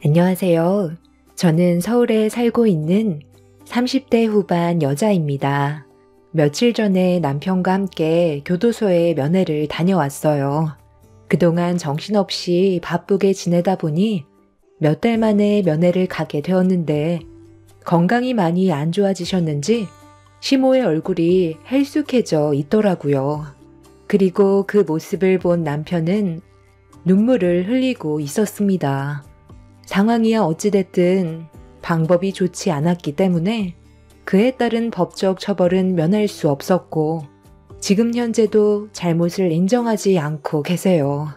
안녕하세요. 저는 서울에 살고 있는 30대 후반 여자입니다. 며칠 전에 남편과 함께 교도소에 면회를 다녀왔어요. 그동안 정신없이 바쁘게 지내다 보니 몇 달 만에 면회를 가게 되었는데 건강이 많이 안 좋아지셨는지 시모의 얼굴이 헬쑥해져 있더라고요. 그리고 그 모습을 본 남편은 눈물을 흘리고 있었습니다. 상황이야 어찌됐든 방법이 좋지 않았기 때문에 그에 따른 법적 처벌은 면할 수 없었고 지금 현재도 잘못을 인정하지 않고 계세요.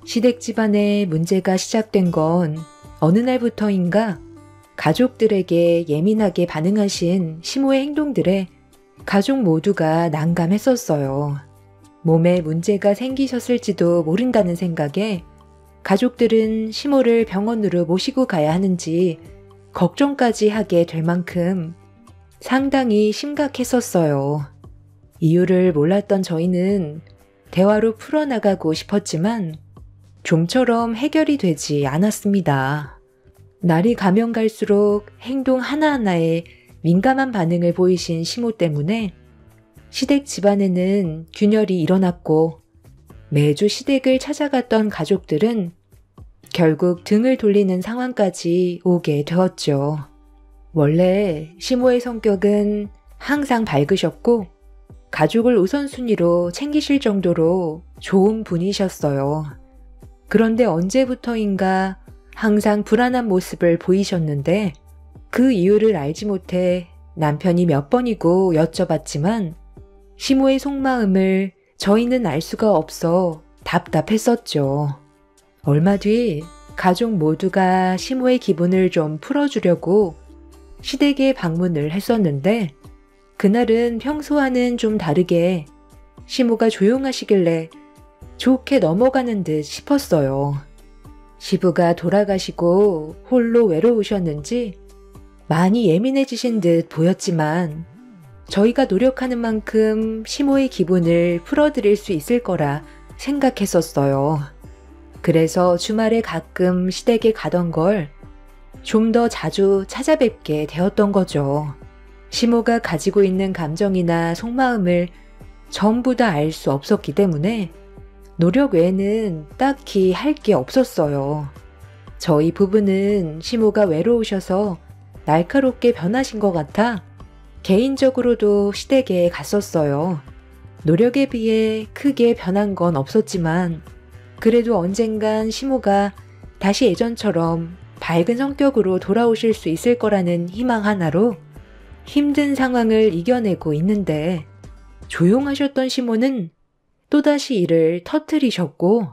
시댁 집안에 문제가 시작된 건 어느 날부터인가 가족들에게 예민하게 반응하신 시모의 행동들에 가족 모두가 난감했었어요. 몸에 문제가 생기셨을지도 모른다는 생각에 가족들은 시모를 병원으로 모시고 가야 하는지 걱정까지 하게 될 만큼 상당히 심각했었어요. 이유를 몰랐던 저희는 대화로 풀어나가고 싶었지만 좀처럼 해결이 되지 않았습니다. 날이 가면 갈수록 행동 하나하나에 민감한 반응을 보이신 시모 때문에 시댁 집안에는 균열이 일어났고 매주 시댁을 찾아갔던 가족들은 결국 등을 돌리는 상황까지 오게 되었죠. 원래 시모의 성격은 항상 밝으셨고 가족을 우선순위로 챙기실 정도로 좋은 분이셨어요. 그런데 언제부터인가 항상 불안한 모습을 보이셨는데 그 이유를 알지 못해 남편이 몇 번이고 여쭤봤지만 시모의 속마음을 저희는 알 수가 없어 답답했었죠. 얼마 뒤 가족 모두가 시모의 기분을 좀 풀어주려고 시댁에 방문을 했었는데 그날은 평소와는 좀 다르게 시모가 조용하시길래 좋게 넘어가는 듯 싶었어요. 시부가 돌아가시고 홀로 외로우셨는지 많이 예민해지신 듯 보였지만 저희가 노력하는 만큼 시모의 기분을 풀어드릴 수 있을 거라 생각했었어요. 그래서 주말에 가끔 시댁에 가던 걸 좀 더 자주 찾아뵙게 되었던 거죠. 시모가 가지고 있는 감정이나 속마음을 전부 다 알 수 없었기 때문에 노력 외에는 딱히 할 게 없었어요. 저희 부부는 시모가 외로우셔서 날카롭게 변하신 것 같아 개인적으로도 시댁에 갔었어요. 노력에 비해 크게 변한 건 없었지만 그래도 언젠간 시모가 다시 예전처럼 밝은 성격으로 돌아오실 수 있을 거라는 희망 하나로 힘든 상황을 이겨내고 있는데 조용하셨던 시모는 또다시 일을 터뜨리셨고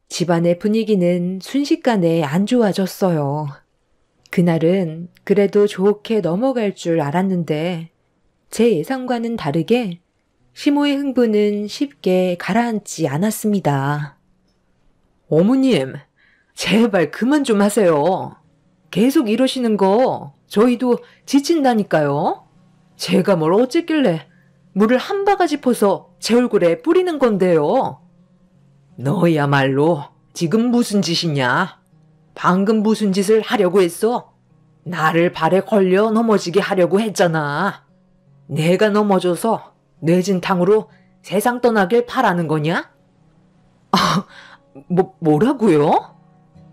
집안의 분위기는 순식간에 안 좋아졌어요. 그날은 그래도 좋게 넘어갈 줄 알았는데 제 예상과는 다르게 시모의 흥분은 쉽게 가라앉지 않았습니다. 어머님, 제발 그만 좀 하세요. 계속 이러시는 거 저희도 지친다니까요. 제가 뭘 어쨌길래 물을 한 바가지 퍼서 제 얼굴에 뿌리는 건데요. 너야말로 지금 무슨 짓이냐? 방금 무슨 짓을 하려고 했어? 나를 발에 걸려 넘어지게 하려고 했잖아. 내가 넘어져서 뇌진탕으로 세상 떠나길 바라는 거냐? 뭐라고요?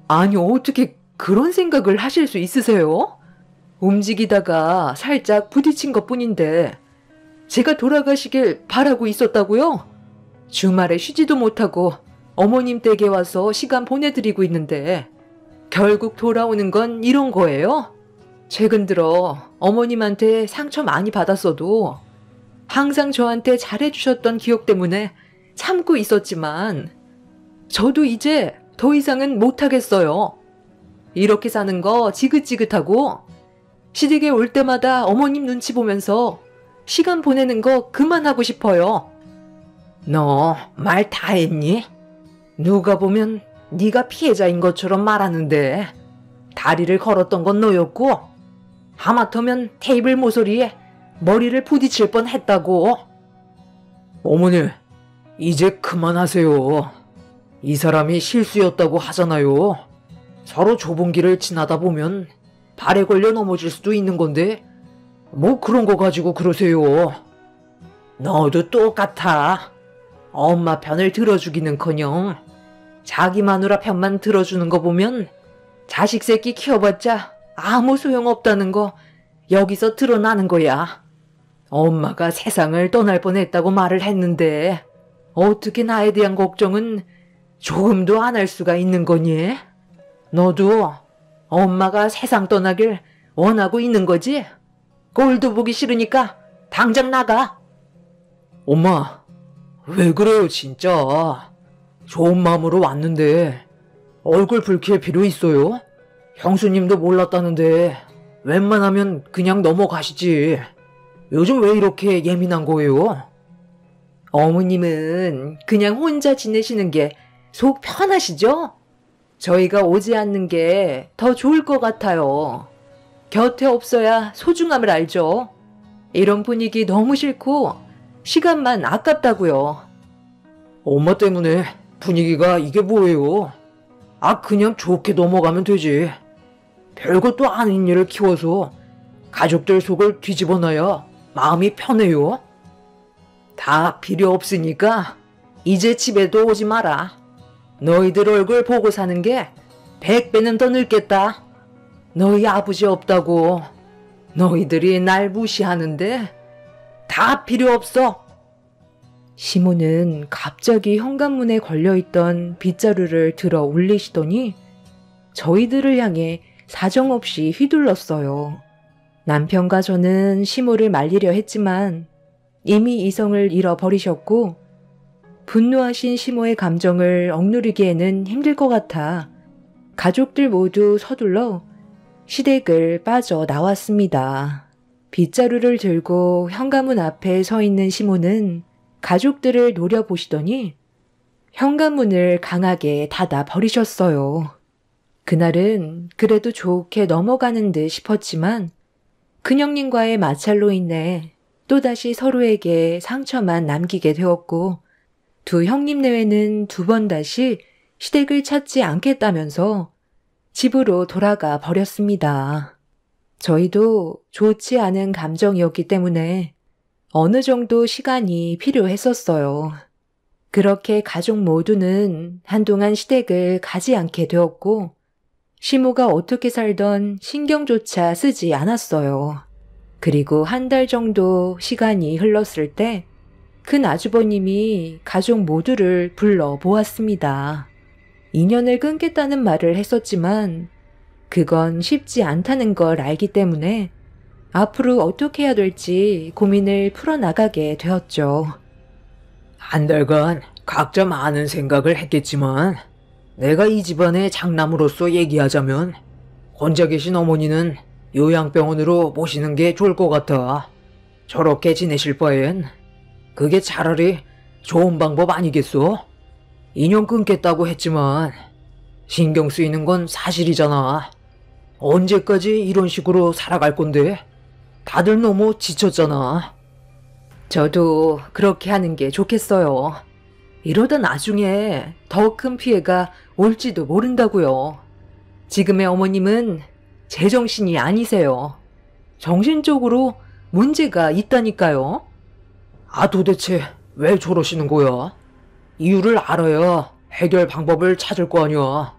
아니, 어떻게 그런 생각을 하실 수 있으세요? 움직이다가 살짝 부딪힌 것뿐인데 제가 돌아가시길 바라고 있었다고요? 주말에 쉬지도 못하고 어머님 댁에 와서 시간 보내드리고 있는데 결국 돌아오는 건 이런 거예요? 최근 들어 어머님한테 상처 많이 받았어도 항상 저한테 잘해주셨던 기억 때문에 참고 있었지만 저도 이제 더 이상은 못하겠어요. 이렇게 사는 거 지긋지긋하고 시댁에 올 때마다 어머님 눈치 보면서 시간 보내는 거 그만하고 싶어요. 너 말 다 했니? 누가 보면 네가 피해자인 것처럼 말하는데 다리를 걸었던 건 너였고 하마터면 테이블 모서리에 머리를 부딪힐 뻔했다고. 어머니, 이제 그만하세요. 이 사람이 실수였다고 하잖아요. 서로 좁은 길을 지나다 보면 발에 걸려 넘어질 수도 있는 건데 뭐 그런 거 가지고 그러세요. 너도 똑같아. 엄마 편을 들어주기는커녕 자기 마누라 편만 들어주는 거 보면 자식 새끼 키워봤자 아무 소용없다는 거 여기서 드러나는 거야. 엄마가 세상을 떠날 뻔했다고 말을 했는데 어떻게 나에 대한 걱정은 조금도 안 할 수가 있는 거니? 너도 엄마가 세상 떠나길 원하고 있는 거지? 꼴도 보기 싫으니까 당장 나가. 엄마, 왜 그래요 진짜. 좋은 마음으로 왔는데 얼굴 붉힐 필요 있어요? 형수님도 몰랐다는데 웬만하면 그냥 넘어가시지. 요즘 왜 이렇게 예민한 거예요? 어머님은 그냥 혼자 지내시는 게 속 편하시죠? 저희가 오지 않는 게 더 좋을 것 같아요. 곁에 없어야 소중함을 알죠. 이런 분위기 너무 싫고 시간만 아깝다고요. 엄마 때문에 분위기가 이게 뭐예요? 그냥 좋게 넘어가면 되지. 별것도 아닌 일을 키워서 가족들 속을 뒤집어놔야 마음이 편해요. 다 필요 없으니까 이제 집에도 오지 마라. 너희들 얼굴 보고 사는 게 100배는 더 늙겠다. 너희 아버지 없다고 너희들이 날 무시하는데 다 필요 없어. 시모는 갑자기 현관문에 걸려있던 빗자루를 들어 올리시더니 저희들을 향해 사정없이 휘둘렀어요. 남편과 저는 시모를 말리려 했지만 이미 이성을 잃어버리셨고 분노하신 시모의 감정을 억누르기에는 힘들 것 같아 가족들 모두 서둘러 시댁을 빠져나왔습니다. 빗자루를 들고 현관문 앞에 서 있는 시모는 가족들을 노려보시더니 현관문을 강하게 닫아 버리셨어요. 그날은 그래도 좋게 넘어가는 듯 싶었지만 큰형님과의 마찰로 인해 또다시 서로에게 상처만 남기게 되었고 두 형님 내외는 2번 다시 시댁을 찾지 않겠다면서 집으로 돌아가 버렸습니다. 저희도 좋지 않은 감정이었기 때문에 어느 정도 시간이 필요했었어요. 그렇게 가족 모두는 한동안 시댁을 가지 않게 되었고 시모가 어떻게 살던 신경조차 쓰지 않았어요. 그리고 1달 정도 시간이 흘렀을 때 큰 아주버님이 가족 모두를 불러 모았습니다. 인연을 끊겠다는 말을 했었지만 그건 쉽지 않다는 걸 알기 때문에 앞으로 어떻게 해야 될지 고민을 풀어나가게 되었죠. 1달간 각자 많은 생각을 했겠지만 내가 이 집안의 장남으로서 얘기하자면 혼자 계신 어머니는 요양병원으로 모시는 게 좋을 것 같아. 저렇게 지내실 바엔 그게 차라리 좋은 방법 아니겠소? 인연 끊겠다고 했지만 신경 쓰이는 건 사실이잖아. 언제까지 이런 식으로 살아갈 건데? 다들 너무 지쳤잖아. 저도 그렇게 하는 게 좋겠어요. 이러다 나중에 더 큰 피해가 올지도 모른다고요. 지금의 어머님은 제정신이 아니세요. 정신적으로 문제가 있다니까요. 도대체 왜 저러시는 거야? 이유를 알아야 해결 방법을 찾을 거 아니야.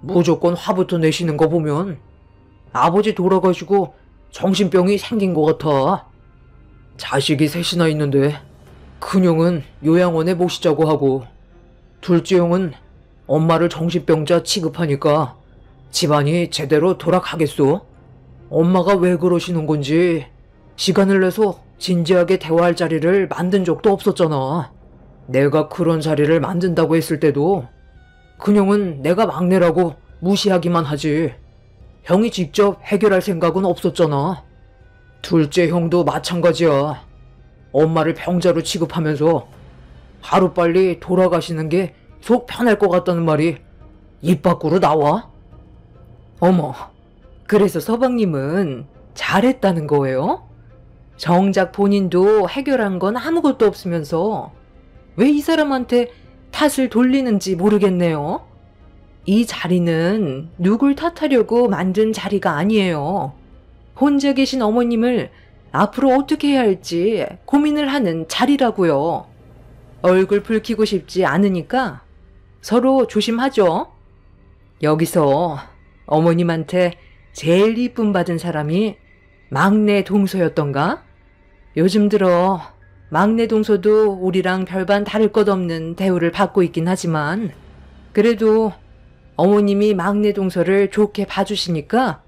무조건 화부터 내시는 거 보면 아버지 돌아가시고 정신병이 생긴 것 같아. 자식이 3이나 있는데 큰형은 요양원에 모시자고 하고 둘째 형은 엄마를 정신병자 취급하니까 집안이 제대로 돌아가겠소? 엄마가 왜 그러시는 건지 시간을 내서 진지하게 대화할 자리를 만든 적도 없었잖아. 내가 그런 자리를 만든다고 했을 때도 큰형은 내가 막내라고 무시하기만 하지 형이 직접 해결할 생각은 없었잖아. 둘째 형도 마찬가지야. 엄마를 병자로 취급하면서 하루빨리 돌아가시는 게 속 편할 것 같다는 말이 입 밖으로 나와? 어머, 그래서 서방님은 잘했다는 거예요? 정작 본인도 해결한 건 아무것도 없으면서 왜 이 사람한테 탓을 돌리는지 모르겠네요. 이 자리는 누굴 탓하려고 만든 자리가 아니에요. 혼자 계신 어머님을 앞으로 어떻게 해야 할지 고민을 하는 자리라고요. 얼굴 붉히고 싶지 않으니까 서로 조심하죠. 여기서 어머님한테 제일 이쁨 받은 사람이 막내 동서였던가? 요즘 들어 막내 동서도 우리랑 별반 다를 것 없는 대우를 받고 있긴 하지만 그래도 어머님이 막내 동서를 좋게 봐주시니까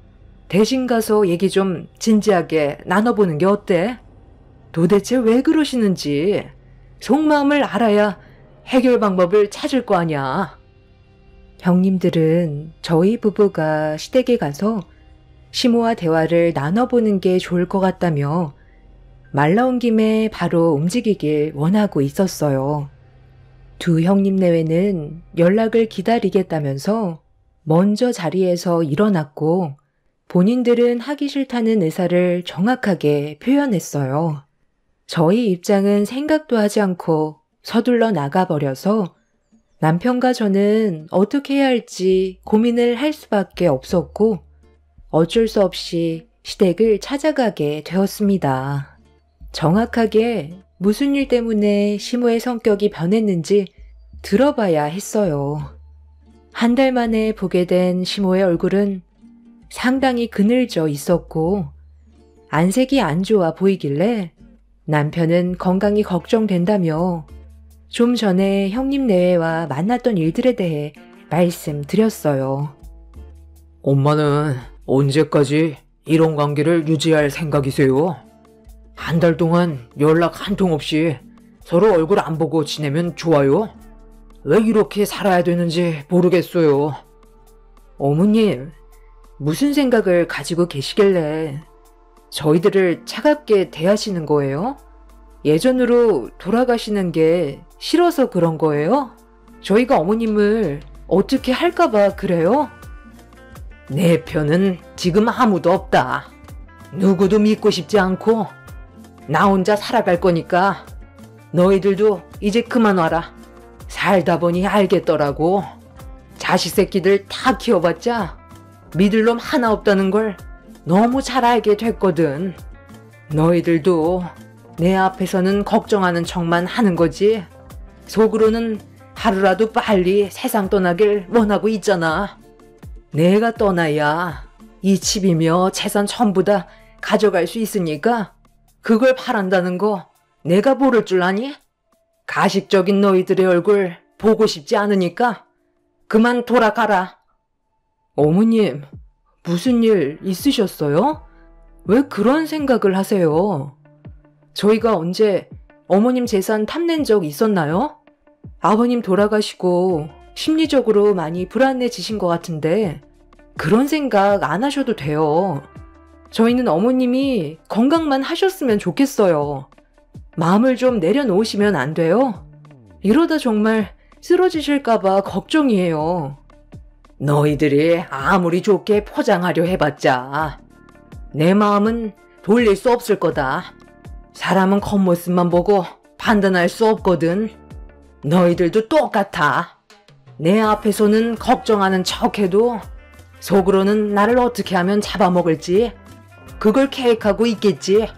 대신 가서 얘기 좀 진지하게 나눠보는 게 어때? 도대체 왜 그러시는지 속마음을 알아야 해결 방법을 찾을 거 아냐. 형님들은 저희 부부가 시댁에 가서 시모와 대화를 나눠보는 게 좋을 것 같다며 말 나온 김에 바로 움직이길 원하고 있었어요. 두 형님 내외는 연락을 기다리겠다면서 먼저 자리에서 일어났고 본인들은 하기 싫다는 의사를 정확하게 표현했어요. 저희 입장은 생각도 하지 않고 서둘러 나가버려서 남편과 저는 어떻게 해야 할지 고민을 할 수밖에 없었고 어쩔 수 없이 시댁을 찾아가게 되었습니다. 정확하게 무슨 일 때문에 시모의 성격이 변했는지 들어봐야 했어요. 한 달 만에 보게 된 시모의 얼굴은 상당히 그늘져 있었고 안색이 안 좋아 보이길래 남편은 건강이 걱정된다며 좀 전에 형님 내외와 만났던 일들에 대해 말씀드렸어요. 엄마는 언제까지 이런 관계를 유지할 생각이세요? 한 달 동안 연락 한 통 없이 서로 얼굴 안 보고 지내면 좋아요? 왜 이렇게 살아야 되는지 모르겠어요. 어머님, 무슨 생각을 가지고 계시길래 저희들을 차갑게 대하시는 거예요? 예전으로 돌아가시는 게 싫어서 그런 거예요? 저희가 어머님을 어떻게 할까봐 그래요? 내 편은 지금 아무도 없다. 누구도 믿고 싶지 않고 나 혼자 살아갈 거니까 너희들도 이제 그만 와라. 살다 보니 알겠더라고. 자식 새끼들 다 키워봤자 믿을 놈 하나 없다는 걸 너무 잘 알게 됐거든. 너희들도 내 앞에서는 걱정하는 척만 하는 거지 속으로는 하루라도 빨리 세상 떠나길 원하고 있잖아. 내가 떠나야 이 집이며 재산 전부 다 가져갈 수 있으니까 그걸 바란다는 거 내가 모를 줄 아니? 가식적인 너희들의 얼굴 보고 싶지 않으니까 그만 돌아가라. 어머님, 무슨 일 있으셨어요? 왜 그런 생각을 하세요? 저희가 언제 어머님 재산 탐낸 적 있었나요? 아버님 돌아가시고 심리적으로 많이 불안해지신 것 같은데 그런 생각 안 하셔도 돼요. 저희는 어머님이 건강만 하셨으면 좋겠어요. 마음을 좀 내려놓으시면 안 돼요? 이러다 정말 쓰러지실까봐 걱정이에요. 너희들이 아무리 좋게 포장하려 해봤자 내 마음은 돌릴 수 없을 거다. 사람은 겉모습만 보고 판단할 수 없거든. 너희들도 똑같아. 내 앞에서는 걱정하는 척해도 속으로는 나를 어떻게 하면 잡아먹을지 그걸 계획하고 있겠지.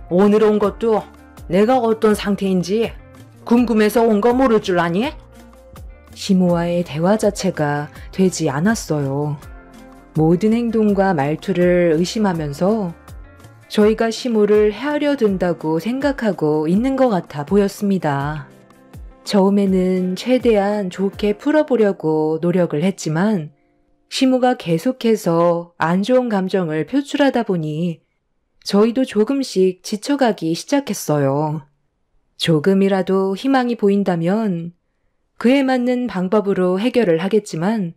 오늘 온 것도 내가 어떤 상태인지 궁금해서 온 거 모를 줄 아니? 시모와의 대화 자체가 되지 않았어요. 모든 행동과 말투를 의심하면서 저희가 시모를 헤아려 둔다고 생각하고 있는 것 같아 보였습니다. 처음에는 최대한 좋게 풀어보려고 노력을 했지만 시모가 계속해서 안 좋은 감정을 표출하다 보니 저희도 조금씩 지쳐가기 시작했어요. 조금이라도 희망이 보인다면 그에 맞는 방법으로 해결을 하겠지만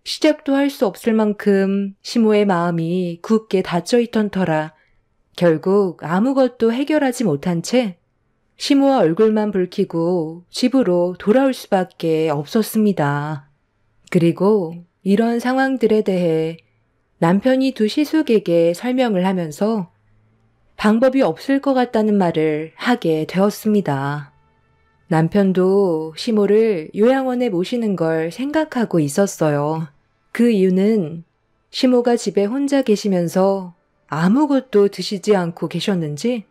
시작도 할 수 없을 만큼 시모의 마음이 굳게 닫혀있던 터라 결국 아무것도 해결하지 못한 채 시모와 얼굴만 붉히고 집으로 돌아올 수밖에 없었습니다. 그리고 이런 상황들에 대해 남편이 두 시숙에게 설명을 하면서 방법이 없을 것 같다는 말을 하게 되었습니다. 남편도 시모를 요양원에 모시는 걸 생각하고 있었어요. 그 이유는 시모가 집에 혼자 계시면서 아무것도 드시지 않고 계셨는지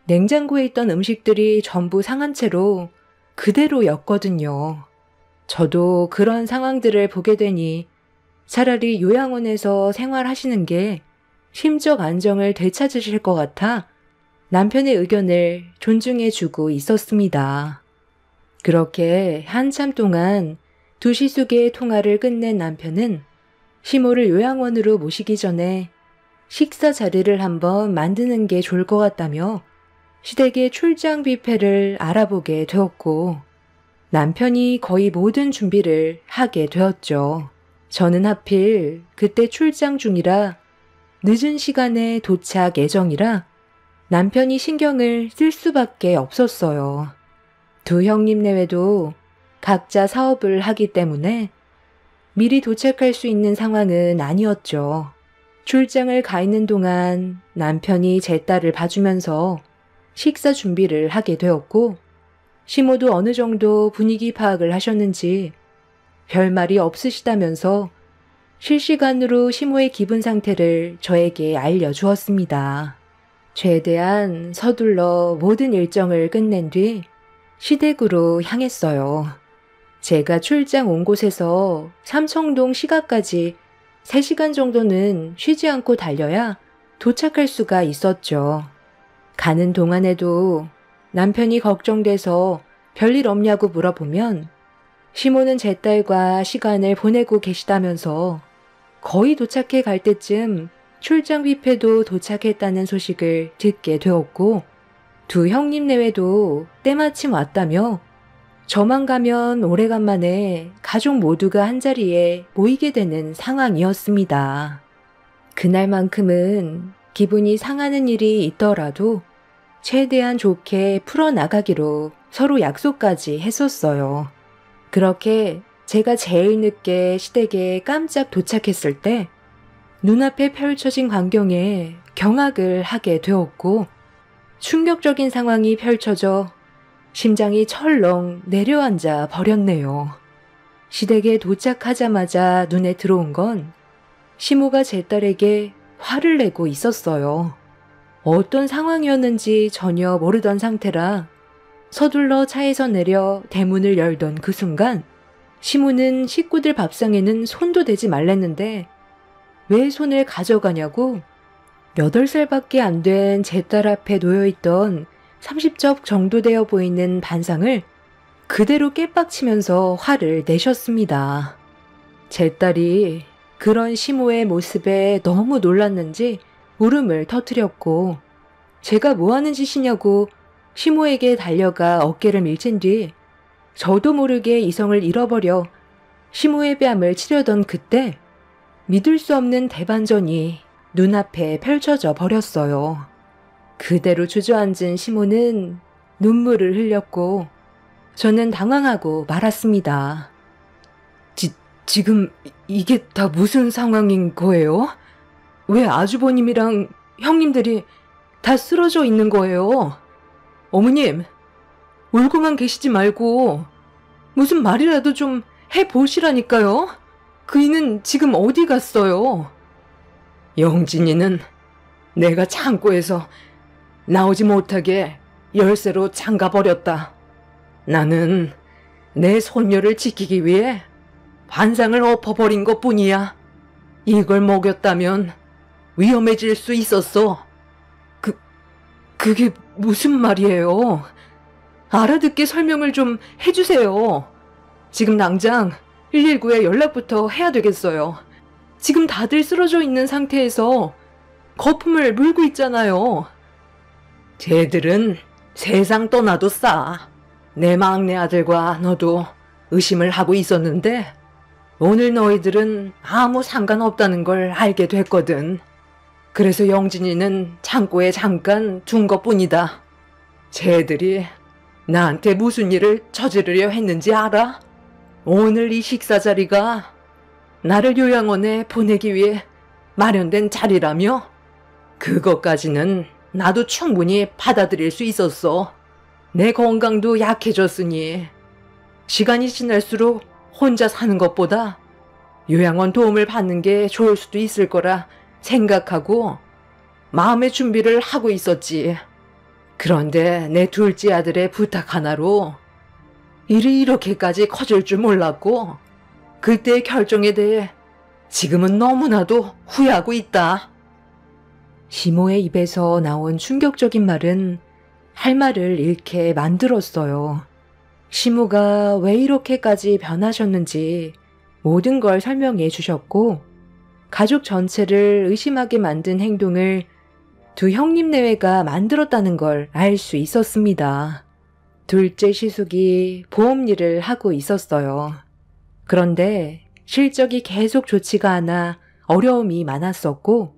냉장고에 있던 음식들이 전부 상한 채로 그대로였거든요. 저도 그런 상황들을 보게 되니 차라리 요양원에서 생활하시는 게 심적 안정을 되찾으실 것 같아 남편의 의견을 존중해주고 있었습니다. 그렇게 한참 동안 2시수개의 통화를 끝낸 남편은 시모를 요양원으로 모시기 전에 식사 자리를 한번 만드는 게 좋을 것 같다며 시댁의 출장 뷔페를 알아보게 되었고 남편이 거의 모든 준비를 하게 되었죠. 저는 하필 그때 출장 중이라 늦은 시간에 도착 예정이라 남편이 신경을 쓸 수밖에 없었어요. 두 형님 내외도 각자 사업을 하기 때문에 미리 도착할 수 있는 상황은 아니었죠. 출장을 가 있는 동안 남편이 제 딸을 봐주면서 식사 준비를 하게 되었고 시모도 어느 정도 분위기 파악을 하셨는지 별말이 없으시다면서 실시간으로 시모의 기분 상태를 저에게 알려주었습니다. 최대한 서둘러 모든 일정을 끝낸 뒤 시댁으로 향했어요. 제가 출장 온 곳에서 삼청동 시가까지 3시간 정도는 쉬지 않고 달려야 도착할 수가 있었죠. 가는 동안에도 남편이 걱정돼서 별일 없냐고 물어보면 시모는 제 딸과 시간을 보내고 계시다면서 거의 도착해 갈 때쯤 출장 뷔페도 도착했다는 소식을 듣게 되었고 두 형님 내외도 때마침 왔다며 저만 가면 오래간만에 가족 모두가 한자리에 모이게 되는 상황이었습니다. 그날만큼은 기분이 상하는 일이 있더라도 최대한 좋게 풀어나가기로 서로 약속까지 했었어요. 그렇게 제가 제일 늦게 시댁에 깜짝 도착했을 때 눈앞에 펼쳐진 광경에 경악을 하게 되었고 충격적인 상황이 펼쳐져 심장이 철렁 내려앉아 버렸네요. 시댁에 도착하자마자 눈에 들어온 건 시모가 제 딸에게 화를 내고 있었어요. 어떤 상황이었는지 전혀 모르던 상태라 서둘러 차에서 내려 대문을 열던 그 순간 시모는 식구들 밥상에는 손도 대지 말랬는데 왜 손을 가져가냐고 8살밖에 안 된 제 딸 앞에 놓여있던 30접 정도 되어 보이는 반상을 그대로 깨빡치면서 화를 내셨습니다. 제 딸이 그런 시모의 모습에 너무 놀랐는지 울음을 터뜨렸고 제가 뭐하는 짓이냐고 시모에게 달려가 어깨를 밀친 뒤 저도 모르게 이성을 잃어버려 시모의 뺨을 치려던 그때 믿을 수 없는 대반전이 눈앞에 펼쳐져 버렸어요. 그대로 주저앉은 시모는 눈물을 흘렸고 저는 당황하고 말았습니다. 지금 이게 다 무슨 상황인 거예요? 왜 아주버님이랑 형님들이 다 쓰러져 있는 거예요? 어머님, 울고만 계시지 말고 무슨 말이라도 좀 해보시라니까요? 그이는 지금 어디 갔어요? 영진이는 내가 창고에서 나오지 못하게 열쇠로 잠가버렸다. 나는 내 손녀를 지키기 위해 반상을 엎어버린 것뿐이야. 이걸 먹였다면 위험해질 수 있었어. 그게 무슨 말이에요? 알아듣게 설명을 좀 해주세요. 지금 당장 119에 연락부터 해야 되겠어요. 지금 다들 쓰러져 있는 상태에서 거품을 물고 있잖아요. 쟤들은 세상 떠나도 싸. 내 막내 아들과 너도 의심을 하고 있었는데 오늘 너희들은 아무 상관없다는 걸 알게 됐거든. 그래서 영진이는 창고에 잠깐 둔 것뿐이다. 쟤들이 나한테 무슨 일을 저지르려 했는지 알아? 오늘 이 식사 자리가 나를 요양원에 보내기 위해 마련된 자리라며? 그것까지는 나도 충분히 받아들일 수 있었어. 내 건강도 약해졌으니 시간이 지날수록 혼자 사는 것보다 요양원 도움을 받는 게 좋을 수도 있을 거라 생각하고 마음의 준비를 하고 있었지. 그런데 내 둘째 아들의 부탁 하나로 일이 이렇게까지 커질 줄 몰랐고 그때의 결정에 대해 지금은 너무나도 후회하고 있다. 시모의 입에서 나온 충격적인 말은 할 말을 잃게 만들었어요. 시모가 왜 이렇게까지 변하셨는지 모든 걸 설명해 주셨고 가족 전체를 의심하게 만든 행동을 두 형님 내외가 만들었다는 걸 알 수 있었습니다. 둘째 시숙이 보험 일을 하고 있었어요. 그런데 실적이 계속 좋지가 않아 어려움이 많았었고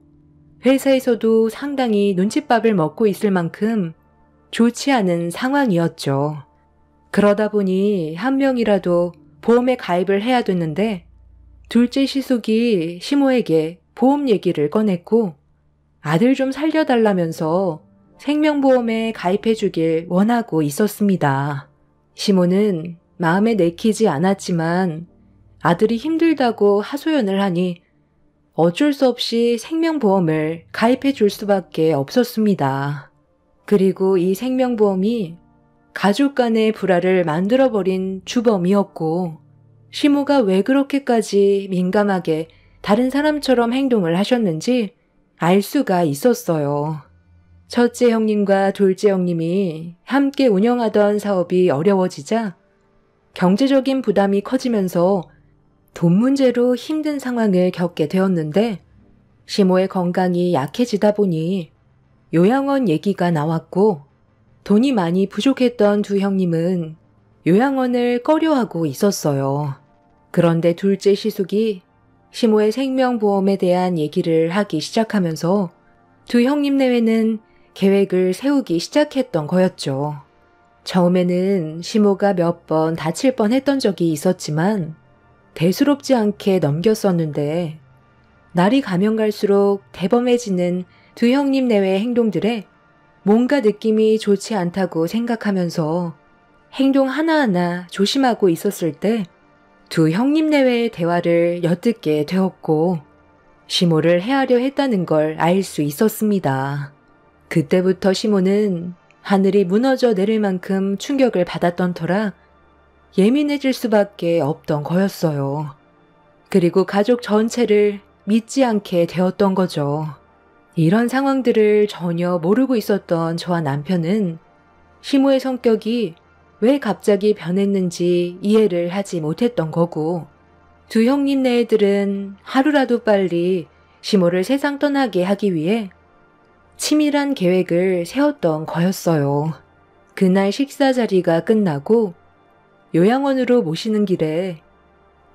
회사에서도 상당히 눈칫밥을 먹고 있을 만큼 좋지 않은 상황이었죠. 그러다 보니 한 명이라도 보험에 가입을 해야 됐는데 둘째 시숙이 시모에게 보험 얘기를 꺼냈고 아들 좀 살려달라면서 생명보험에 가입해주길 원하고 있었습니다. 시모는 마음에 내키지 않았지만 아들이 힘들다고 하소연을 하니 어쩔 수 없이 생명보험을 가입해줄 수밖에 없었습니다. 그리고 이 생명보험이 가족 간의 불화를 만들어버린 주범이었고 시모가 왜 그렇게까지 민감하게 다른 사람처럼 행동을 하셨는지 알 수가 있었어요. 첫째 형님과 둘째 형님이 함께 운영하던 사업이 어려워지자 경제적인 부담이 커지면서 돈 문제로 힘든 상황을 겪게 되었는데 시모의 건강이 약해지다 보니 요양원 얘기가 나왔고 돈이 많이 부족했던 두 형님은 요양원을 꺼려하고 있었어요. 그런데 둘째 시숙이 시모의 생명보험에 대한 얘기를 하기 시작하면서 두 형님 내외는 계획을 세우기 시작했던 거였죠. 처음에는 시모가 몇 번 다칠 뻔했던 적이 있었지만 대수롭지 않게 넘겼었는데 날이 가면 갈수록 대범해지는 두 형님 내외의 행동들에 뭔가 느낌이 좋지 않다고 생각하면서 행동 하나하나 조심하고 있었을 때 두 형님 내외의 대화를 엿듣게 되었고 시모를 해하려 했다는 걸 알 수 있었습니다. 그때부터 시모는 하늘이 무너져 내릴 만큼 충격을 받았던 터라 예민해질 수밖에 없던 거였어요. 그리고 가족 전체를 믿지 않게 되었던 거죠. 이런 상황들을 전혀 모르고 있었던 저와 남편은 시모의 성격이 왜 갑자기 변했는지 이해를 하지 못했던 거고 두 형님 네들은 하루라도 빨리 시모를 세상 떠나게 하기 위해 치밀한 계획을 세웠던 거였어요. 그날 식사 자리가 끝나고 요양원으로 모시는 길에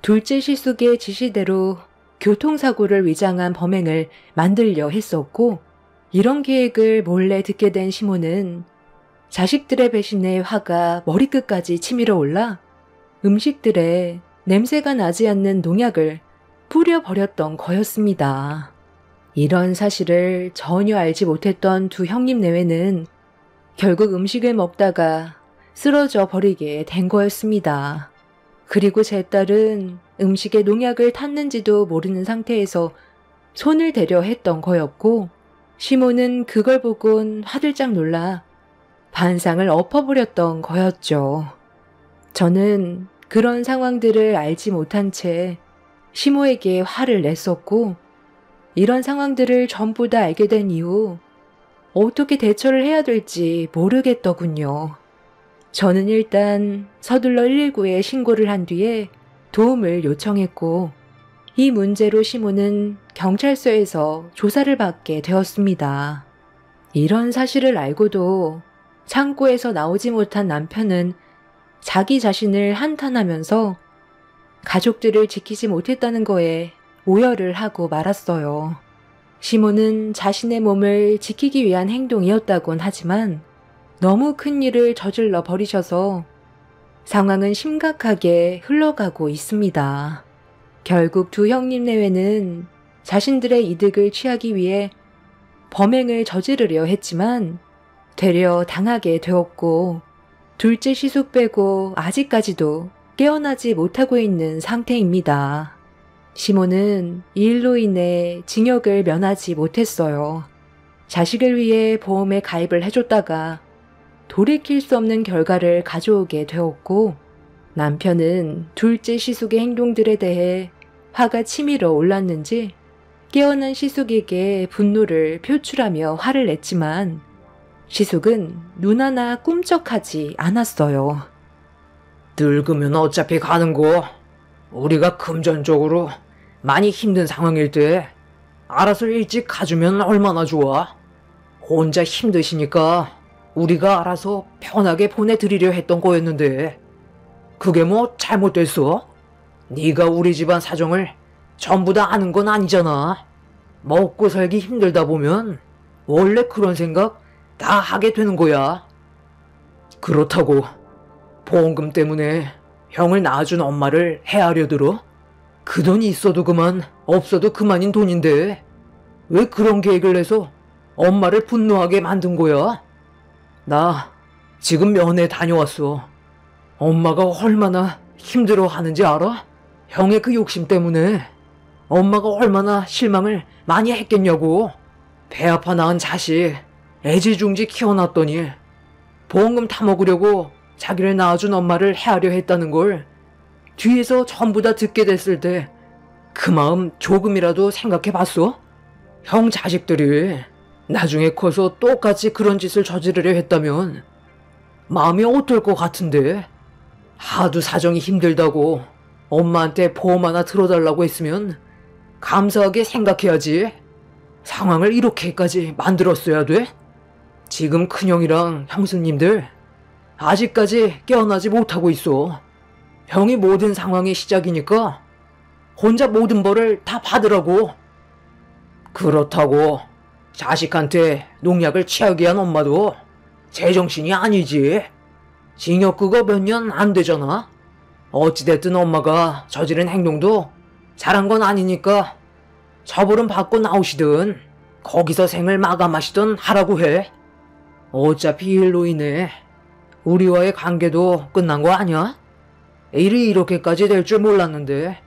둘째 시숙의 지시대로 교통사고를 위장한 범행을 만들려 했었고 이런 계획을 몰래 듣게 된 시모는 자식들의 배신에 화가 머리끝까지 치밀어 올라 음식들에 냄새가 나지 않는 농약을 뿌려버렸던 거였습니다. 이런 사실을 전혀 알지 못했던 두 형님 내외는 결국 음식을 먹다가 쓰러져 버리게 된 거였습니다. 그리고 제 딸은 음식에 농약을 탔는지도 모르는 상태에서 손을 대려 했던 거였고 시모는 그걸 보곤 화들짝 놀라 반상을 엎어버렸던 거였죠. 저는 그런 상황들을 알지 못한 채 시모에게 화를 냈었고 이런 상황들을 전부 다 알게 된 이후 어떻게 대처를 해야 될지 모르겠더군요. 저는 일단 서둘러 119에 신고를 한 뒤에 도움을 요청했고 이 문제로 시모는 경찰서에서 조사를 받게 되었습니다. 이런 사실을 알고도 창고에서 나오지 못한 남편은 자기 자신을 한탄하면서 가족들을 지키지 못했다는 거에 오열을 하고 말았어요. 시모는 자신의 몸을 지키기 위한 행동이었다곤 하지만 너무 큰 일을 저질러 버리셔서 상황은 심각하게 흘러가고 있습니다. 결국 두 형님 내외는 자신들의 이득을 취하기 위해 범행을 저지르려 했지만 되려 당하게 되었고 둘째 시숙 빼고 아직까지도 깨어나지 못하고 있는 상태입니다. 시모는 이 일로 인해 징역을 면하지 못했어요. 자식을 위해 보험에 가입을 해줬다가 돌이킬 수 없는 결과를 가져오게 되었고, 남편은 둘째 시숙의 행동들에 대해 화가 치밀어 올랐는지 깨어난 시숙에게 분노를 표출하며 화를 냈지만 시숙은 눈 하나 꿈쩍하지 않았어요. 늙으면 어차피 가는 거. 우리가 금전적으로 많이 힘든 상황일 때 알아서 일찍 가주면 얼마나 좋아. 혼자 힘드시니까 우리가 알아서 편하게 보내드리려 했던 거였는데 그게 뭐 잘못됐어? 네가 우리 집안 사정을 전부 다 아는 건 아니잖아. 먹고 살기 힘들다 보면 원래 그런 생각 다 하게 되는 거야. 그렇다고 보험금 때문에 형을 낳아준 엄마를 헤아려 들어? 그 돈이 있어도 그만, 없어도 그만인 돈인데 왜 그런 계획을 내서 엄마를 분노하게 만든 거야? 나 지금 면회 다녀왔어. 엄마가 얼마나 힘들어 하는지 알아? 형의 그 욕심 때문에 엄마가 얼마나 실망을 많이 했겠냐고. 배 아파 낳은 자식 애지중지 키워놨더니 보험금 타먹으려고 자기를 낳아준 엄마를 헤아려 했다는 걸 뒤에서 전부 다 듣게 됐을 때 그 마음 조금이라도 생각해봤어? 형 자식들이 나중에 커서 똑같이 그런 짓을 저지르려 했다면 마음이 어떨 것 같은데? 하도 사정이 힘들다고 엄마한테 보험 하나 들어달라고 했으면 감사하게 생각해야지. 상황을 이렇게까지 만들었어야 돼? 지금 큰형이랑 형수님들 아직까지 깨어나지 못하고 있어. 형이 모든 상황의 시작이니까 혼자 모든 벌을 다 받으라고. 그렇다고 자식한테 농약을 취하게 한 엄마도 제정신이 아니지. 징역 그거 몇 년 안 되잖아. 어찌됐든 엄마가 저지른 행동도 잘한 건 아니니까 처벌은 받고 나오시든 거기서 생을 마감하시든 하라고 해. 어차피 이 일로 인해 우리와의 관계도 끝난 거 아니야? 일이 이렇게까지 될 줄 몰랐는데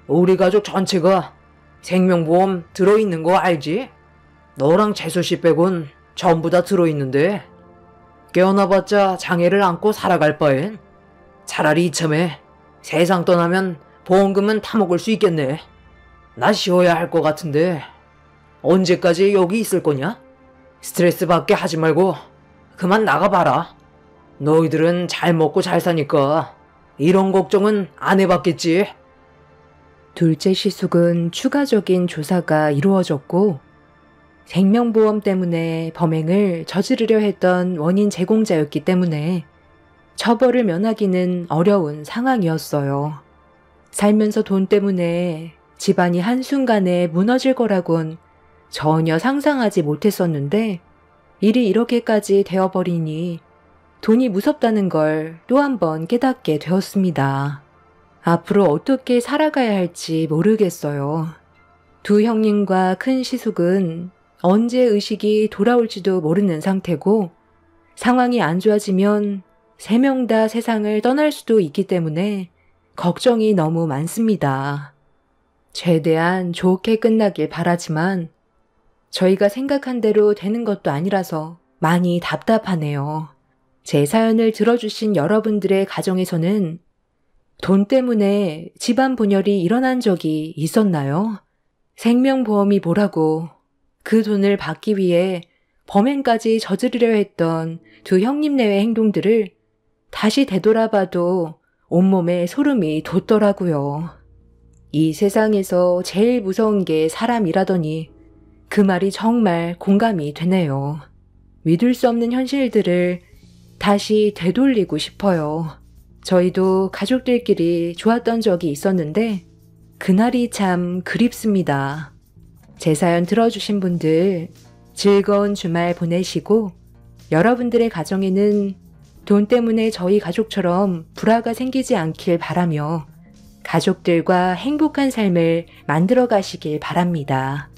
우리 가족 전체가 생명보험 들어있는 거 알지? 너랑 재수씨 빼곤 전부 다 들어있는데 깨어나봤자 장애를 안고 살아갈 바엔 차라리 이참에 세상 떠나면 보험금은 타먹을 수 있겠네. 나 쉬어야 할 것 같은데 언제까지 여기 있을 거냐? 스트레스 받게 하지 말고 그만 나가봐라. 너희들은 잘 먹고 잘 사니까 이런 걱정은 안 해봤겠지. 둘째 시숙은 추가적인 조사가 이루어졌고 생명보험 때문에 범행을 저지르려 했던 원인 제공자였기 때문에 처벌을 면하기는 어려운 상황이었어요. 살면서 돈 때문에 집안이 한순간에 무너질 거라곤 전혀 상상하지 못했었는데 일이 이렇게까지 되어버리니 돈이 무섭다는 걸 또 한 번 깨닫게 되었습니다. 앞으로 어떻게 살아가야 할지 모르겠어요. 두 형님과 큰 시숙은 언제 의식이 돌아올지도 모르는 상태고 상황이 안 좋아지면 세 명 다 세상을 떠날 수도 있기 때문에 걱정이 너무 많습니다. 최대한 좋게 끝나길 바라지만 저희가 생각한 대로 되는 것도 아니라서 많이 답답하네요. 제 사연을 들어주신 여러분들의 가정에서는 돈 때문에 집안 분열이 일어난 적이 있었나요? 생명보험이 뭐라고 그 돈을 받기 위해 범행까지 저지르려 했던 두 형님네의 행동들을 다시 되돌아봐도 온몸에 소름이 돋더라고요. 이 세상에서 제일 무서운 게 사람이라더니 그 말이 정말 공감이 되네요. 믿을 수 없는 현실들을 다시 되돌리고 싶어요. 저희도 가족들끼리 좋았던 적이 있었는데 그날이 참 그립습니다. 제 사연 들어주신 분들 즐거운 주말 보내시고 여러분들의 가정에는 돈 때문에 저희 가족처럼 불화가 생기지 않길 바라며 가족들과 행복한 삶을 만들어 가시길 바랍니다.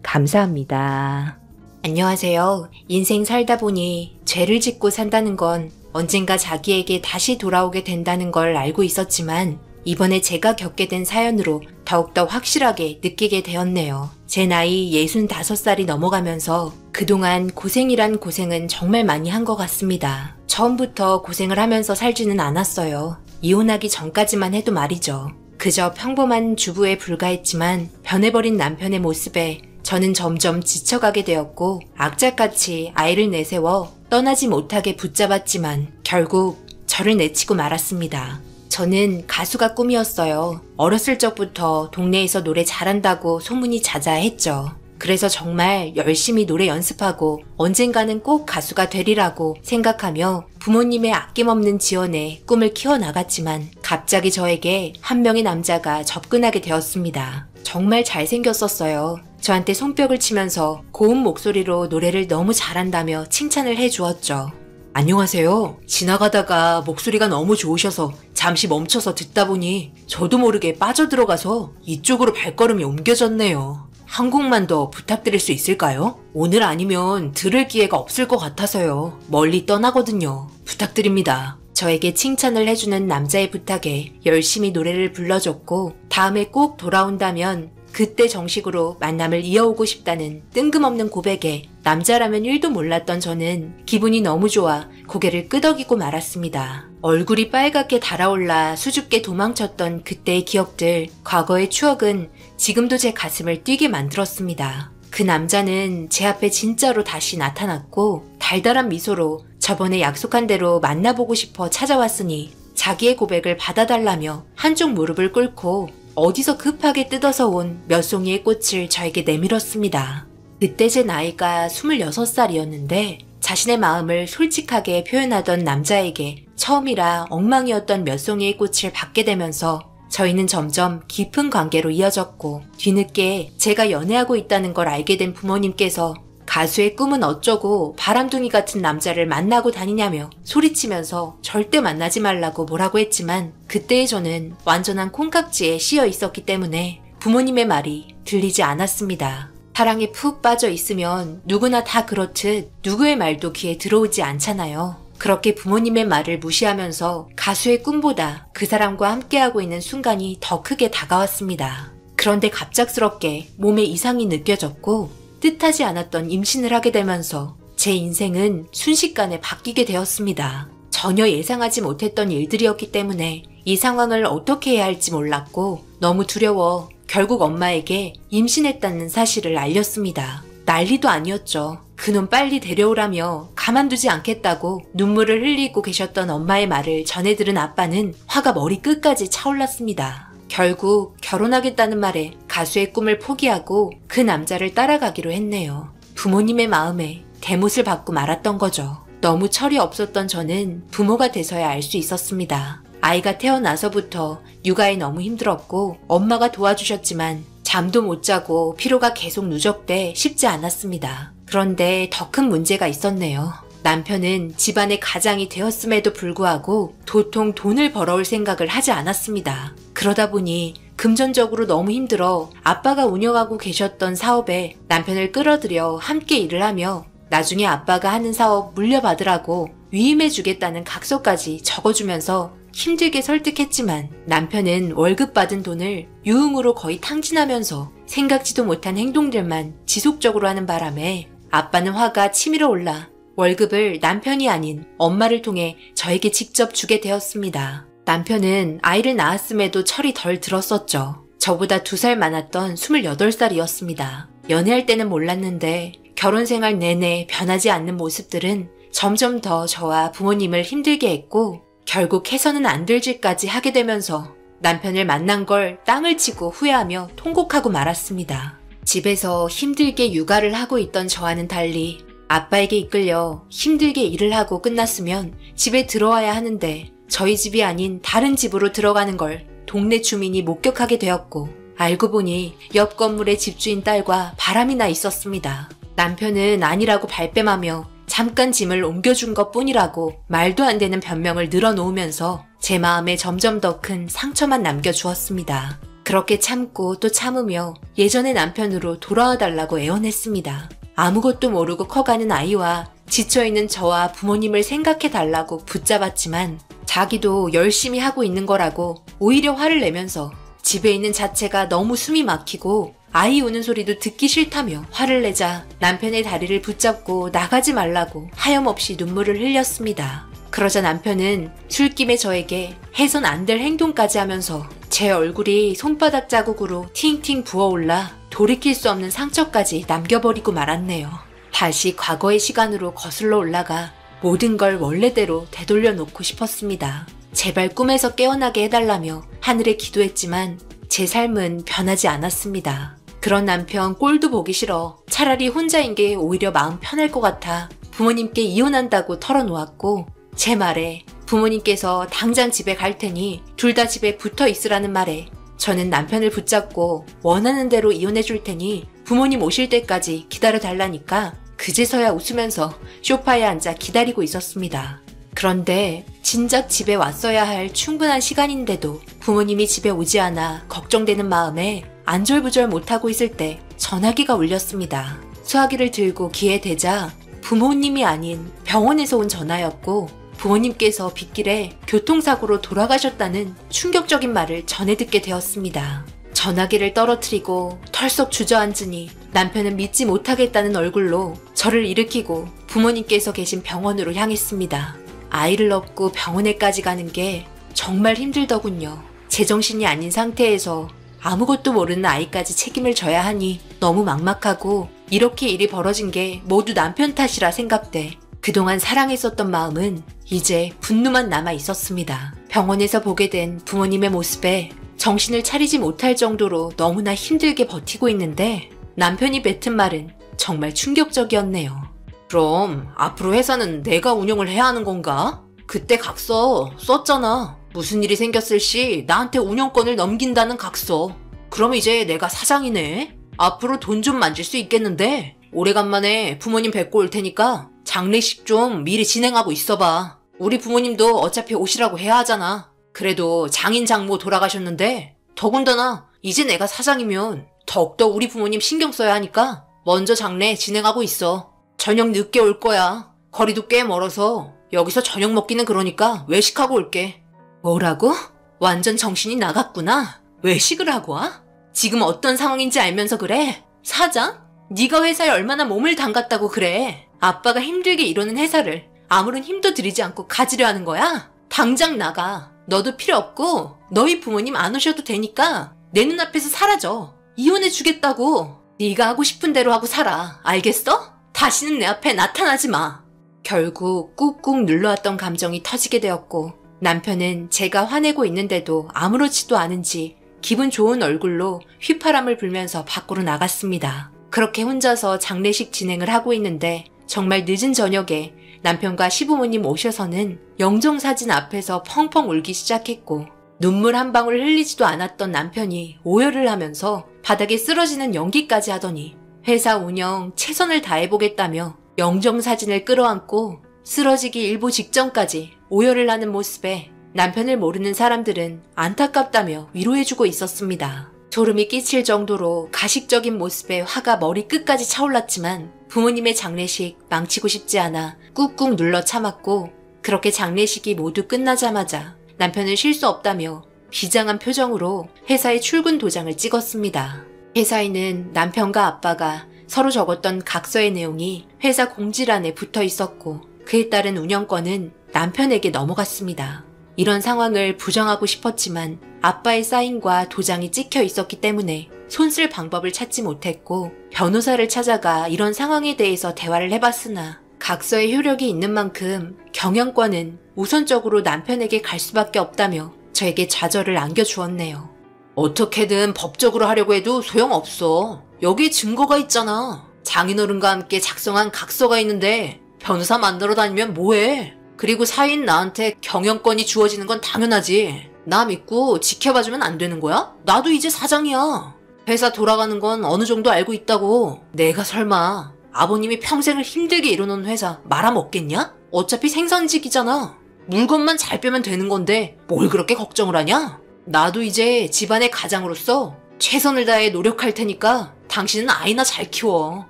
감사합니다. 안녕하세요. 인생 살다 보니 죄를 짓고 산다는 건 언젠가 자기에게 다시 돌아오게 된다는 걸 알고 있었지만 이번에 제가 겪게 된 사연으로 더욱더 확실하게 느끼게 되었네요. 제 나이 65살이 넘어가면서 그동안 고생이란 고생은 정말 많이 한 것 같습니다. 처음부터 고생을 하면서 살지는 않았어요. 이혼하기 전까지만 해도 말이죠. 그저 평범한 주부에 불과했지만 변해버린 남편의 모습에 저는 점점 지쳐가게 되었고 악착같이 아이를 내세워 떠나지 못하게 붙잡았지만 결국 저를 내치고 말았습니다. 저는 가수가 꿈이었어요. 어렸을 적부터 동네에서 노래 잘한다고 소문이 자자했죠. 그래서 정말 열심히 노래 연습하고 언젠가는 꼭 가수가 되리라고 생각하며 부모님의 아낌없는 지원에 꿈을 키워나갔지만 갑자기 저에게 한 명의 남자가 접근하게 되었습니다. 정말 잘생겼었어요. 저한테 손뼉을 치면서 고운 목소리로 노래를 너무 잘한다며 칭찬을 해주었죠. 안녕하세요. 지나가다가 목소리가 너무 좋으셔서 잠시 멈춰서 듣다 보니 저도 모르게 빠져들어가서 이쪽으로 발걸음이 옮겨졌네요. 한 곡만 더 부탁드릴 수 있을까요? 오늘 아니면 들을 기회가 없을 것 같아서요. 멀리 떠나거든요. 부탁드립니다. 저에게 칭찬을 해주는 남자의 부탁에 열심히 노래를 불러줬고 다음에 꼭 돌아온다면 그때 정식으로 만남을 이어오고 싶다는 뜬금없는 고백에 남자라면 1도 몰랐던 저는 기분이 너무 좋아 고개를 끄덕이고 말았습니다. 얼굴이 빨갛게 달아올라 수줍게 도망쳤던 그때의 기억들, 과거의 추억은 지금도 제 가슴을 뛰게 만들었습니다. 그 남자는 제 앞에 진짜로 다시 나타났고 달달한 미소로 저번에 약속한 대로 만나보고 싶어 찾아왔으니 자기의 고백을 받아달라며 한쪽 무릎을 꿇고 어디서 급하게 뜯어서 온 몇 송이의 꽃을 저에게 내밀었습니다. 그때 제 나이가 26살이었는데 자신의 마음을 솔직하게 표현하던 남자에게 처음이라 엉망이었던 몇 송이의 꽃을 받게 되면서 저희는 점점 깊은 관계로 이어졌고 뒤늦게 제가 연애하고 있다는 걸 알게 된 부모님께서 가수의 꿈은 어쩌고 바람둥이 같은 남자를 만나고 다니냐며 소리치면서 절대 만나지 말라고 뭐라고 했지만 그때의 저는 완전한 콩깍지에 씌여 있었기 때문에 부모님의 말이 들리지 않았습니다. 사랑에 푹 빠져 있으면 누구나 다 그렇듯 누구의 말도 귀에 들어오지 않잖아요. 그렇게 부모님의 말을 무시하면서 가수의 꿈보다 그 사람과 함께하고 있는 순간이 더 크게 다가왔습니다. 그런데 갑작스럽게 몸에 이상이 느껴졌고 뜻하지 않았던 임신을 하게 되면서 제 인생은 순식간에 바뀌게 되었습니다. 전혀 예상하지 못했던 일들이었기 때문에 이 상황을 어떻게 해야 할지 몰랐고 너무 두려워 결국 엄마에게 임신했다는 사실을 알렸습니다. 난리도 아니었죠. 그놈 빨리 데려오라며 가만두지 않겠다고 눈물을 흘리고 계셨던 엄마의 말을 전해 들은 아빠는 화가 머리 끝까지 차올랐습니다. 결국 결혼하겠다는 말에 가수의 꿈을 포기하고 그 남자를 따라가기로 했네요. 부모님의 마음에 대못을 받고 말았던 거죠. 너무 철이 없었던 저는 부모가 돼서야 알 수 있었습니다. 아이가 태어나서부터 육아에 너무 힘들었고 엄마가 도와주셨지만 잠도 못 자고 피로가 계속 누적돼 쉽지 않았습니다. 그런데 더 큰 문제가 있었네요. 남편은 집안의 가장이 되었음에도 불구하고 도통 돈을 벌어올 생각을 하지 않았습니다. 그러다 보니 금전적으로 너무 힘들어 아빠가 운영하고 계셨던 사업에 남편을 끌어들여 함께 일을 하며 나중에 아빠가 하는 사업 물려받으라고 위임해주겠다는 각서까지 적어주면서 힘들게 설득했지만 남편은 월급 받은 돈을 유흥으로 거의 탕진하면서 생각지도 못한 행동들만 지속적으로 하는 바람에 아빠는 화가 치밀어 올라 월급을 남편이 아닌 엄마를 통해 저에게 직접 주게 되었습니다. 남편은 아이를 낳았음에도 철이 덜 들었었죠. 저보다 2살 많았던 28살이었습니다. 연애할 때는 몰랐는데 결혼 생활 내내 변하지 않는 모습들은 점점 더 저와 부모님을 힘들게 했고 결국 해서는 안 될 짓까지 하게 되면서 남편을 만난 걸 땅을 치고 후회하며 통곡하고 말았습니다. 집에서 힘들게 육아를 하고 있던 저와는 달리 아빠에게 이끌려 힘들게 일을 하고 끝났으면 집에 들어와야 하는데 저희 집이 아닌 다른 집으로 들어가는 걸 동네 주민이 목격하게 되었고 알고 보니 옆 건물의 집주인 딸과 바람이 나 있었습니다. 남편은 아니라고 발뺌하며 잠깐 짐을 옮겨준 것뿐이라고 말도 안 되는 변명을 늘어놓으면서 제 마음에 점점 더 큰 상처만 남겨주었습니다. 그렇게 참고 또 참으며 예전의 남편으로 돌아와 달라고 애원했습니다. 아무것도 모르고 커가는 아이와 지쳐있는 저와 부모님을 생각해달라고 붙잡았지만 자기도 열심히 하고 있는 거라고 오히려 화를 내면서 집에 있는 자체가 너무 숨이 막히고 아이 우는 소리도 듣기 싫다며 화를 내자 남편의 다리를 붙잡고 나가지 말라고 하염없이 눈물을 흘렸습니다. 그러자 남편은 술김에 저에게 해선 안 될 행동까지 하면서 제 얼굴이 손바닥 자국으로 팅팅 부어올라 돌이킬 수 없는 상처까지 남겨버리고 말았네요. 다시 과거의 시간으로 거슬러 올라가 모든 걸 원래대로 되돌려 놓고 싶었습니다. 제발 꿈에서 깨어나게 해달라며 하늘에 기도했지만 제 삶은 변하지 않았습니다. 그런 남편 꼴도 보기 싫어 차라리 혼자인 게 오히려 마음 편할 것 같아 부모님께 이혼한다고 털어놓았고 제 말에 부모님께서 당장 집에 갈 테니 둘 다 집에 붙어 있으라는 말에 저는 남편을 붙잡고 원하는 대로 이혼해 줄 테니 부모님 오실 때까지 기다려 달라니까 그제서야 웃으면서 소파에 앉아 기다리고 있었습니다. 그런데 진작 집에 왔어야 할 충분한 시간인데도 부모님이 집에 오지 않아 걱정되는 마음에 안절부절 못하고 있을 때 전화기가 울렸습니다. 수화기를 들고 귀에 대자 부모님이 아닌 병원에서 온 전화였고 부모님께서 빗길에 교통사고로 돌아가셨다는 충격적인 말을 전해 듣게 되었습니다. 전화기를 떨어뜨리고 털썩 주저앉으니 남편은 믿지 못하겠다는 얼굴로 저를 일으키고 부모님께서 계신 병원으로 향했습니다. 아이를 업고 병원에까지 가는 게 정말 힘들더군요. 제정신이 아닌 상태에서 아무것도 모르는 아이까지 책임을 져야 하니 너무 막막하고 이렇게 일이 벌어진 게 모두 남편 탓이라 생각돼 그동안 사랑했었던 마음은 이제 분노만 남아 있었습니다. 병원에서 보게 된 부모님의 모습에 정신을 차리지 못할 정도로 너무나 힘들게 버티고 있는데 남편이 뱉은 말은 정말 충격적이었네요. 그럼 앞으로 회사는 내가 운영을 해야 하는 건가? 그때 각서 썼잖아. 무슨 일이 생겼을 시 나한테 운영권을 넘긴다는 각서. 그럼 이제 내가 사장이네. 앞으로 돈 좀 만질 수 있겠는데 오래간만에 부모님 뵙고 올 테니까 장례식 좀 미리 진행하고 있어봐. 우리 부모님도 어차피 오시라고 해야 하잖아. 그래도 장인 장모 돌아가셨는데 더군다나 이제 내가 사장이면 더욱더 우리 부모님 신경 써야 하니까 먼저 장례 진행하고 있어. 저녁 늦게 올 거야. 거리도 꽤 멀어서 여기서 저녁 먹기는 그러니까 외식하고 올게. 뭐라고? 완전 정신이 나갔구나. 외식을 하고 와? 지금 어떤 상황인지 알면서 그래? 사장? 네가 회사에 얼마나 몸을 담갔다고 그래? 아빠가 힘들게 이러는 회사를 아무런 힘도 들이지 않고 가지려 하는 거야? 당장 나가. 너도 필요 없고 너희 부모님 안 오셔도 되니까 내 눈앞에서 사라져. 이혼해 주겠다고. 네가 하고 싶은 대로 하고 살아. 알겠어? 다시는 내 앞에 나타나지 마. 결국 꾹꾹 눌러왔던 감정이 터지게 되었고 남편은 제가 화내고 있는데도 아무렇지도 않은지 기분 좋은 얼굴로 휘파람을 불면서 밖으로 나갔습니다. 그렇게 혼자서 장례식 진행을 하고 있는데 정말 늦은 저녁에 남편과 시부모님 오셔서는 영정사진 앞에서 펑펑 울기 시작했고 눈물 한 방울 흘리지도 않았던 남편이 오열을 하면서 바닥에 쓰러지는 연기까지 하더니 회사 운영 최선을 다해보겠다며 영정사진을 끌어안고 쓰러지기 일보 직전까지 오열을 하는 모습에 남편을 모르는 사람들은 안타깝다며 위로해주고 있었습니다. 소름이 끼칠 정도로 가식적인 모습에 화가 머리 끝까지 차올랐지만 부모님의 장례식 망치고 싶지 않아 꾹꾹 눌러 참았고 그렇게 장례식이 모두 끝나자마자 남편은 쉴 수 없다며 비장한 표정으로 회사의 출근 도장을 찍었습니다. 회사에는 남편과 아빠가 서로 적었던 각서의 내용이 회사 공지란에 붙어 있었고 그에 따른 운영권은 남편에게 넘어갔습니다. 이런 상황을 부정하고 싶었지만 아빠의 사인과 도장이 찍혀 있었기 때문에 손쓸 방법을 찾지 못했고 변호사를 찾아가 이런 상황에 대해서 대화를 해봤으나 각서의 효력이 있는 만큼 경영권은 우선적으로 남편에게 갈 수밖에 없다며 저에게 좌절을 안겨주었네요. 어떻게든 법적으로 하려고 해도 소용없어. 여기에 증거가 있잖아. 장인어른과 함께 작성한 각서가 있는데 변호사 만나러 다니면 뭐해? 그리고 사인 나한테 경영권이 주어지는 건 당연하지. 나 믿고 지켜봐주면 안 되는 거야? 나도 이제 사장이야. 회사 돌아가는 건 어느 정도 알고 있다고. 내가 설마 아버님이 평생을 힘들게 이뤄놓은 회사 말아먹겠냐? 어차피 생산직이잖아. 물건만 잘 빼면 되는 건데 뭘 그렇게 걱정을 하냐? 나도 이제 집안의 가장으로서 최선을 다해 노력할 테니까 당신은 아이나 잘 키워.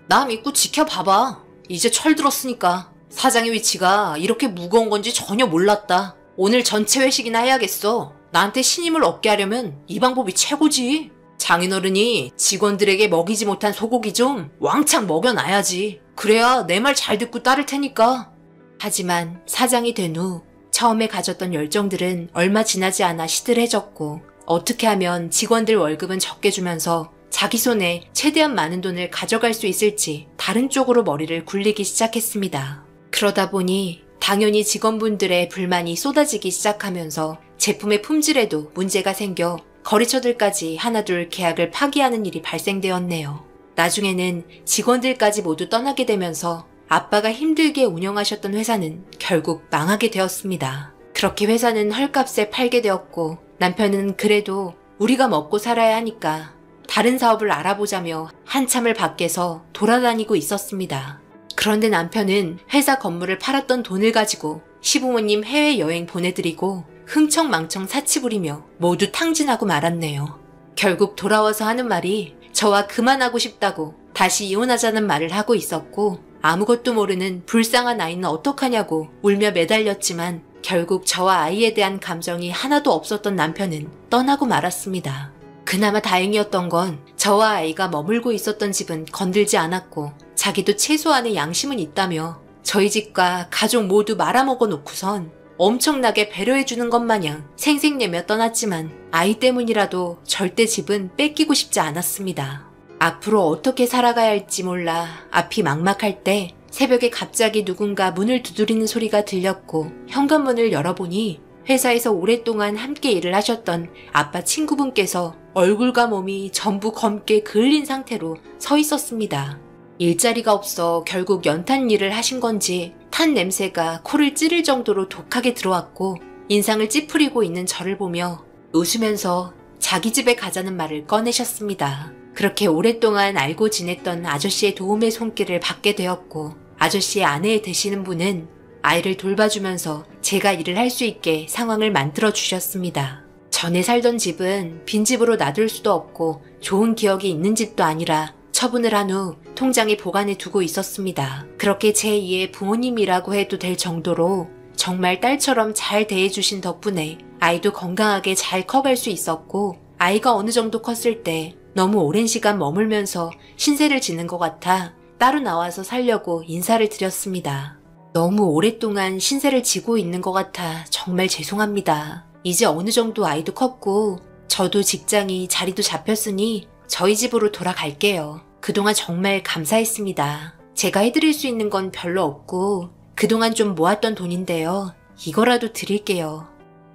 나 믿고 지켜봐봐. 이제 철들었으니까. 사장의 위치가 이렇게 무거운 건지 전혀 몰랐다. 오늘 전체 회식이나 해야겠어. 나한테 신임을 얻게 하려면 이 방법이 최고지. 장인어른이 직원들에게 먹이지 못한 소고기 좀 왕창 먹여놔야지. 그래야 내 말 잘 듣고 따를 테니까. 하지만 사장이 된 후 처음에 가졌던 열정들은 얼마 지나지 않아 시들해졌고, 어떻게 하면 직원들 월급은 적게 주면서 자기 손에 최대한 많은 돈을 가져갈 수 있을지 다른 쪽으로 머리를 굴리기 시작했습니다. 그러다 보니 당연히 직원분들의 불만이 쏟아지기 시작하면서 제품의 품질에도 문제가 생겨 거래처들까지 하나둘 계약을 파기하는 일이 발생되었네요. 나중에는 직원들까지 모두 떠나게 되면서 아빠가 힘들게 운영하셨던 회사는 결국 망하게 되었습니다. 그렇게 회사는 헐값에 팔게 되었고, 남편은 그래도 우리가 먹고 살아야 하니까 다른 사업을 알아보자며 한참을 밖에서 돌아다니고 있었습니다. 그런데 남편은 회사 건물을 팔았던 돈을 가지고 시부모님 해외여행 보내드리고 흥청망청 사치 부리며 모두 탕진하고 말았네요. 결국 돌아와서 하는 말이 저와 그만하고 싶다고 다시 이혼하자는 말을 하고 있었고, 아무것도 모르는 불쌍한 아이는 어떡하냐고 울며 매달렸지만 결국 저와 아이에 대한 감정이 하나도 없었던 남편은 떠나고 말았습니다. 그나마 다행이었던 건 저와 아이가 머물고 있었던 집은 건들지 않았고, 자기도 최소한의 양심은 있다며 저희 집과 가족 모두 말아먹어 놓고선 엄청나게 배려해주는 것 마냥 생색내며 떠났지만 아이 때문이라도 절대 집은 뺏기고 싶지 않았습니다. 앞으로 어떻게 살아가야 할지 몰라 앞이 막막할 때 새벽에 갑자기 누군가 문을 두드리는 소리가 들렸고, 현관문을 열어보니 회사에서 오랫동안 함께 일을 하셨던 아빠 친구분께서 얼굴과 몸이 전부 검게 그을린 상태로 서 있었습니다. 일자리가 없어 결국 연탄 일을 하신 건지 탄 냄새가 코를 찌를 정도로 독하게 들어왔고, 인상을 찌푸리고 있는 저를 보며 웃으면서 자기 집에 가자는 말을 꺼내셨습니다. 그렇게 오랫동안 알고 지냈던 아저씨의 도움의 손길을 받게 되었고, 아저씨의 아내 되시는 분은 아이를 돌봐주면서 제가 일을 할 수 있게 상황을 만들어 주셨습니다. 전에 살던 집은 빈집으로 놔둘 수도 없고 좋은 기억이 있는 집도 아니라 처분을 한 후 통장에 보관해 두고 있었습니다. 그렇게 제2의 부모님이라고 해도 될 정도로 정말 딸처럼 잘 대해주신 덕분에 아이도 건강하게 잘 커갈 수 있었고, 아이가 어느 정도 컸을 때 너무 오랜 시간 머물면서 신세를 지는 것 같아 따로 나와서 살려고 인사를 드렸습니다. 너무 오랫동안 신세를 지고 있는 것 같아 정말 죄송합니다. 이제 어느 정도 아이도 컸고 저도 직장이 자리도 잡혔으니 저희 집으로 돌아갈게요. 그동안 정말 감사했습니다. 제가 해드릴 수 있는 건 별로 없고 그동안 좀 모았던 돈인데요. 이거라도 드릴게요.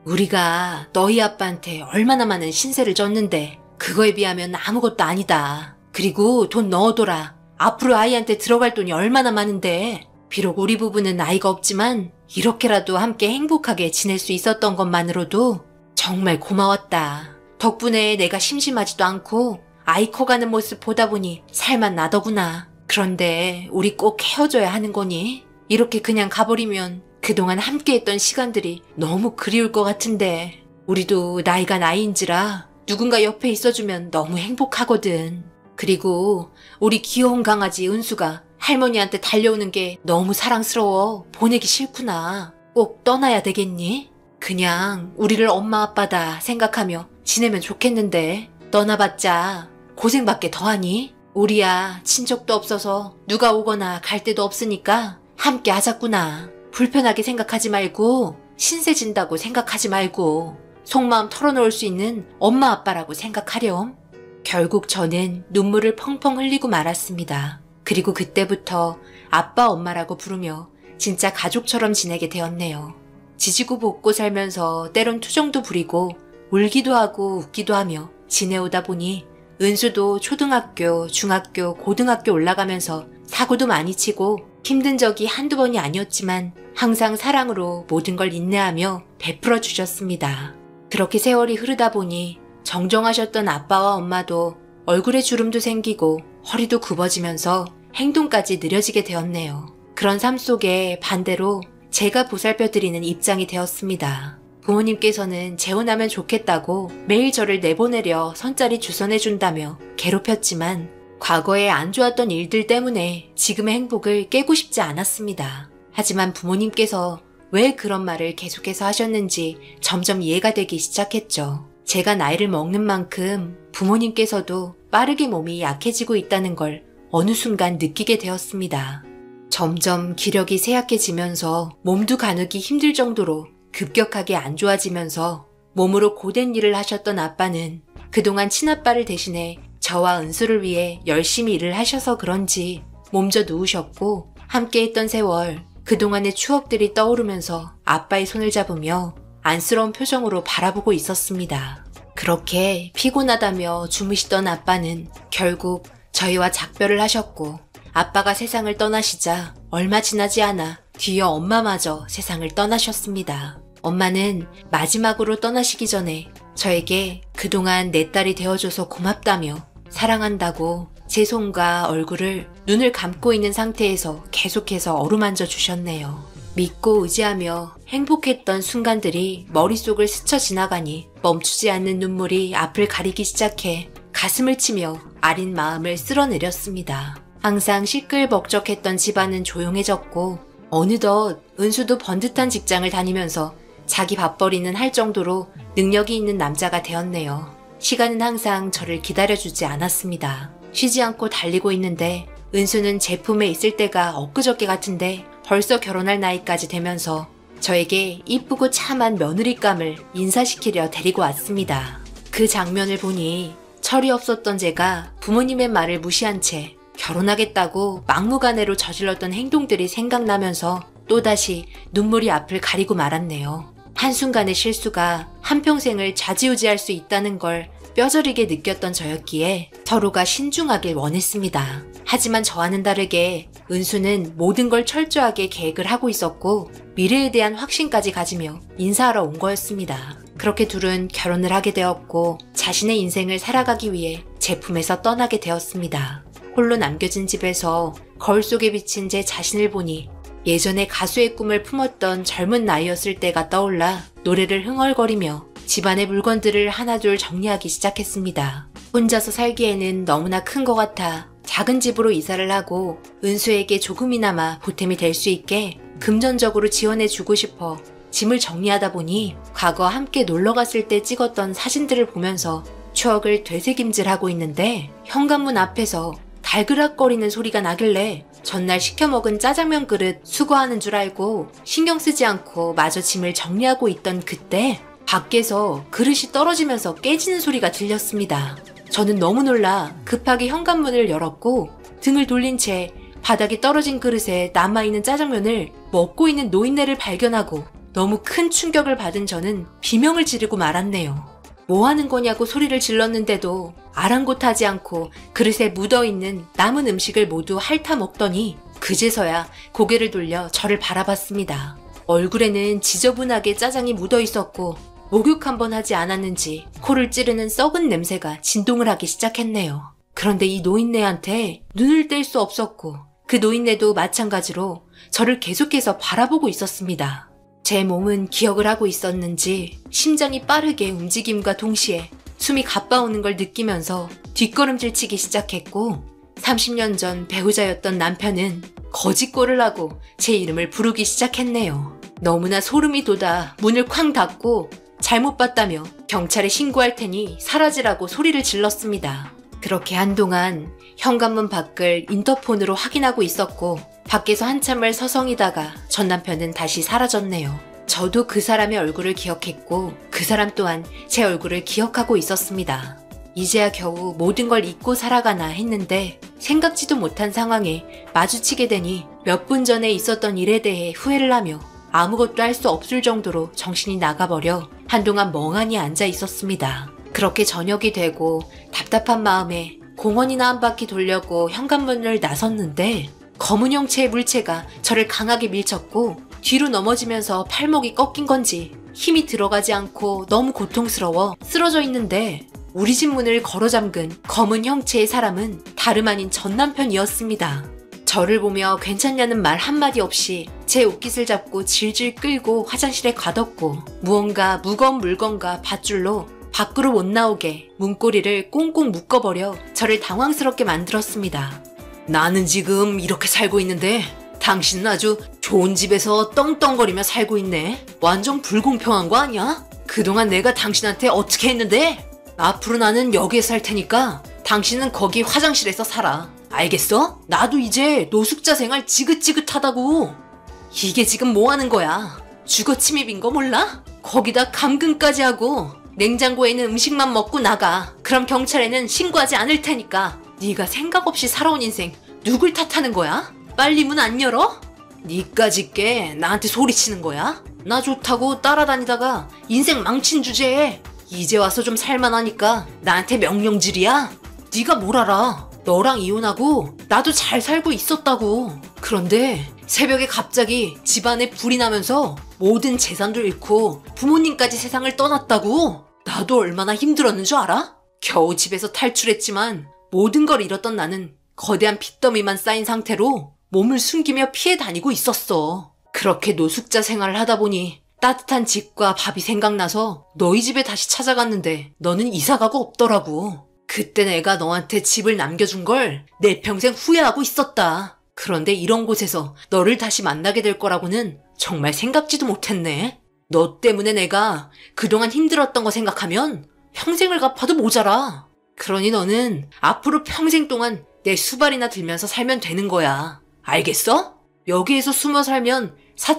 우리가 너희 아빠한테 얼마나 많은 신세를 졌는데 그거에 비하면 아무것도 아니다. 그리고 돈 넣어둬라. 앞으로 아이한테 들어갈 돈이 얼마나 많은데. 비록 우리 부부는 아이가 없지만 이렇게라도 함께 행복하게 지낼 수 있었던 것만으로도 정말 고마웠다. 덕분에 내가 심심하지도 않고 아이 커가는 모습 보다 보니 살만 나더구나. 그런데 우리 꼭 헤어져야 하는 거니? 이렇게 그냥 가버리면 그동안 함께했던 시간들이 너무 그리울 것 같은데. 우리도 나이가 나이인지라 누군가 옆에 있어주면 너무 행복하거든. 그리고 우리 귀여운 강아지 은수가 할머니한테 달려오는 게 너무 사랑스러워. 보내기 싫구나. 꼭 떠나야 되겠니? 그냥 우리를 엄마 아빠다 생각하며 지내면 좋겠는데 떠나봤자 고생밖에 더하니? 우리야 친척도 없어서 누가 오거나 갈 데도 없으니까 함께 하자꾸나. 불편하게 생각하지 말고 신세 진다고 생각하지 말고 속마음 털어놓을 수 있는 엄마 아빠라고 생각하렴. 결국 저는 눈물을 펑펑 흘리고 말았습니다. 그리고 그때부터 아빠 엄마라고 부르며 진짜 가족처럼 지내게 되었네요. 지지고 볶고 살면서 때론 투정도 부리고 울기도 하고 웃기도 하며 지내오다 보니 은수도 초등학교, 중학교, 고등학교 올라가면서 사고도 많이 치고 힘든 적이 한두 번이 아니었지만 항상 사랑으로 모든 걸 인내하며 베풀어 주셨습니다. 그렇게 세월이 흐르다 보니 정정하셨던 아빠와 엄마도 얼굴에 주름도 생기고 허리도 굽어지면서 행동까지 느려지게 되었네요. 그런 삶 속에 반대로 제가 보살펴드리는 입장이 되었습니다. 부모님께서는 재혼하면 좋겠다고 매일 저를 내보내려 선짜리 주선해준다며 괴롭혔지만 과거에 안 좋았던 일들 때문에 지금의 행복을 깨고 싶지 않았습니다. 하지만 부모님께서 왜 그런 말을 계속해서 하셨는지 점점 이해가 되기 시작했죠. 제가 나이를 먹는 만큼 부모님께서도 빠르게 몸이 약해지고 있다는 걸 어느 순간 느끼게 되었습니다. 점점 기력이 쇠약해지면서 몸도 가누기 힘들 정도로 급격하게 안 좋아지면서 몸으로 고된 일을 하셨던 아빠는 그동안 친아빠를 대신해 저와 은수를 위해 열심히 일을 하셔서 그런지 몸져 누우셨고 함께했던 세월, 그동안의 추억들이 떠오르면서 아빠의 손을 잡으며 안쓰러운 표정으로 바라보고 있었습니다. 그렇게 피곤하다며 주무시던 아빠는 결국 저희와 작별을 하셨고 아빠가 세상을 떠나시자 얼마 지나지 않아 뒤이어 엄마마저 세상을 떠나셨습니다. 엄마는 마지막으로 떠나시기 전에 저에게 그동안 내 딸이 되어줘서 고맙다며 사랑한다고 제 손과 얼굴을 눈을 감고 있는 상태에서 계속해서 어루만져 주셨네요. 믿고 의지하며 행복했던 순간들이 머릿속을 스쳐 지나가니 멈추지 않는 눈물이 앞을 가리기 시작해 가슴을 치며 아린 마음을 쓸어내렸습니다. 항상 시끌벅적했던 집안은 조용해졌고 어느덧 은수도 번듯한 직장을 다니면서 자기 밥벌이는 할 정도로 능력이 있는 남자가 되었네요. 시간은 항상 저를 기다려주지 않았습니다. 쉬지 않고 달리고 있는데 은수는 제품에 있을 때가 엊그저께 같은데 벌써 결혼할 나이까지 되면서 저에게 이쁘고 참한 며느리감을 인사시키려 데리고 왔습니다. 그 장면을 보니 철이 없었던 제가 부모님의 말을 무시한 채 결혼하겠다고 막무가내로 저질렀던 행동들이 생각나면서 또다시 눈물이 앞을 가리고 말았네요. 한순간의 실수가 한평생을 좌지우지할 수 있다는 걸 뼈저리게 느꼈던 저였기에 서로가 신중하길 원했습니다. 하지만 저와는 다르게 은수는 모든 걸 철저하게 계획을 하고 있었고 미래에 대한 확신까지 가지며 인사하러 온 거였습니다. 그렇게 둘은 결혼을 하게 되었고 자신의 인생을 살아가기 위해 제품에서 떠나게 되었습니다. 홀로 남겨진 집에서 거울 속에 비친 제 자신을 보니 예전에 가수의 꿈을 품었던 젊은 나이였을 때가 떠올라 노래를 흥얼거리며 집안의 물건들을 하나둘 정리하기 시작했습니다. 혼자서 살기에는 너무나 큰 것 같아 작은 집으로 이사를 하고 은수에게 조금이나마 보탬이 될 수 있게 금전적으로 지원해주고 싶어 짐을 정리하다 보니 과거 함께 놀러갔을 때 찍었던 사진들을 보면서 추억을 되새김질하고 있는데 현관문 앞에서 달그락거리는 소리가 나길래 전날 시켜먹은 짜장면 그릇 수거하는 줄 알고 신경 쓰지 않고 마저 짐을 정리하고 있던 그때 밖에서 그릇이 떨어지면서 깨지는 소리가 들렸습니다. 저는 너무 놀라 급하게 현관문을 열었고 등을 돌린 채 바닥에 떨어진 그릇에 남아있는 짜장면을 먹고 있는 노인네를 발견하고 너무 큰 충격을 받은 저는 비명을 지르고 말았네요. 뭐 하는 거냐고 소리를 질렀는데도 아랑곳하지 않고 그릇에 묻어있는 남은 음식을 모두 핥아 먹더니 그제서야 고개를 돌려 저를 바라봤습니다. 얼굴에는 지저분하게 짜장이 묻어있었고 목욕 한번 하지 않았는지 코를 찌르는 썩은 냄새가 진동을 하기 시작했네요. 그런데 이 노인네한테 눈을 뗄 수 없었고 그 노인네도 마찬가지로 저를 계속해서 바라보고 있었습니다. 제 몸은 기억을 하고 있었는지 심장이 빠르게 움직임과 동시에 숨이 가빠오는 걸 느끼면서 뒷걸음질 치기 시작했고 30년 전 배우자였던 남편은 거짓골을 하고 제 이름을 부르기 시작했네요. 너무나 소름이 돋아 문을 쾅 닫고 잘못 봤다며 경찰에 신고할 테니 사라지라고 소리를 질렀습니다. 그렇게 한동안 현관문 밖을 인터폰으로 확인하고 있었고 밖에서 한참을 서성이다가 전 남편은 다시 사라졌네요. 저도 그 사람의 얼굴을 기억했고 그 사람 또한 제 얼굴을 기억하고 있었습니다. 이제야 겨우 모든 걸 잊고 살아가나 했는데 생각지도 못한 상황에 마주치게 되니 몇 분 전에 있었던 일에 대해 후회를 하며 아무것도 할 수 없을 정도로 정신이 나가버려 한동안 멍하니 앉아 있었습니다. 그렇게 저녁이 되고 답답한 마음에 공원이나 한 바퀴 돌려고 현관문을 나섰는데 검은 형체의 물체가 저를 강하게 밀쳤고 뒤로 넘어지면서 팔목이 꺾인 건지 힘이 들어가지 않고 너무 고통스러워 쓰러져 있는데 우리 집 문을 걸어 잠근 검은 형체의 사람은 다름 아닌 전 남편이었습니다. 저를 보며 괜찮냐는 말 한마디 없이 제 옷깃을 잡고 질질 끌고 화장실에 가뒀고 무언가 무거운 물건과 밧줄로 밖으로 못 나오게 문고리를 꽁꽁 묶어버려 저를 당황스럽게 만들었습니다. 나는 지금 이렇게 살고 있는데 당신은 아주 좋은 집에서 떵떵거리며 살고 있네. 완전 불공평한 거 아니야? 그동안 내가 당신한테 어떻게 했는데? 앞으로 나는 여기에 살 테니까 당신은 거기 화장실에서 살아. 알겠어? 나도 이제 노숙자 생활 지긋지긋하다고. 이게 지금 뭐 하는 거야? 주거 침입인 거 몰라? 거기다 감금까지 하고 냉장고에 있는 음식만 먹고 나가. 그럼 경찰에는 신고하지 않을 테니까. 네가 생각 없이 살아온 인생 누굴 탓하는 거야? 빨리 문 안 열어? 니까짓 게 나한테 소리치는 거야? 나 좋다고 따라다니다가 인생 망친 주제에 이제 와서 좀 살만하니까 나한테 명령질이야? 네가 뭘 알아? 너랑 이혼하고 나도 잘 살고 있었다고. 그런데 새벽에 갑자기 집안에 불이 나면서 모든 재산도 잃고 부모님까지 세상을 떠났다고. 나도 얼마나 힘들었는 줄 알아? 겨우 집에서 탈출했지만 모든 걸 잃었던 나는 거대한 빚더미만 쌓인 상태로 몸을 숨기며 피해 다니고 있었어. 그렇게 노숙자 생활을 하다 보니 따뜻한 집과 밥이 생각나서 너희 집에 다시 찾아갔는데 너는 이사가고 없더라고. 그때 내가 너한테 집을 남겨준 걸 내 평생 후회하고 있었다. 그런데 이런 곳에서 너를 다시 만나게 될 거라고는 정말 생각지도 못했네. 너 때문에 내가 그동안 힘들었던 거 생각하면 평생을 갚아도 모자라. 그러니 너는 앞으로 평생 동안 내 수발이나 들면서 살면 되는 거야. 알겠어? 여기에서 숨어 살면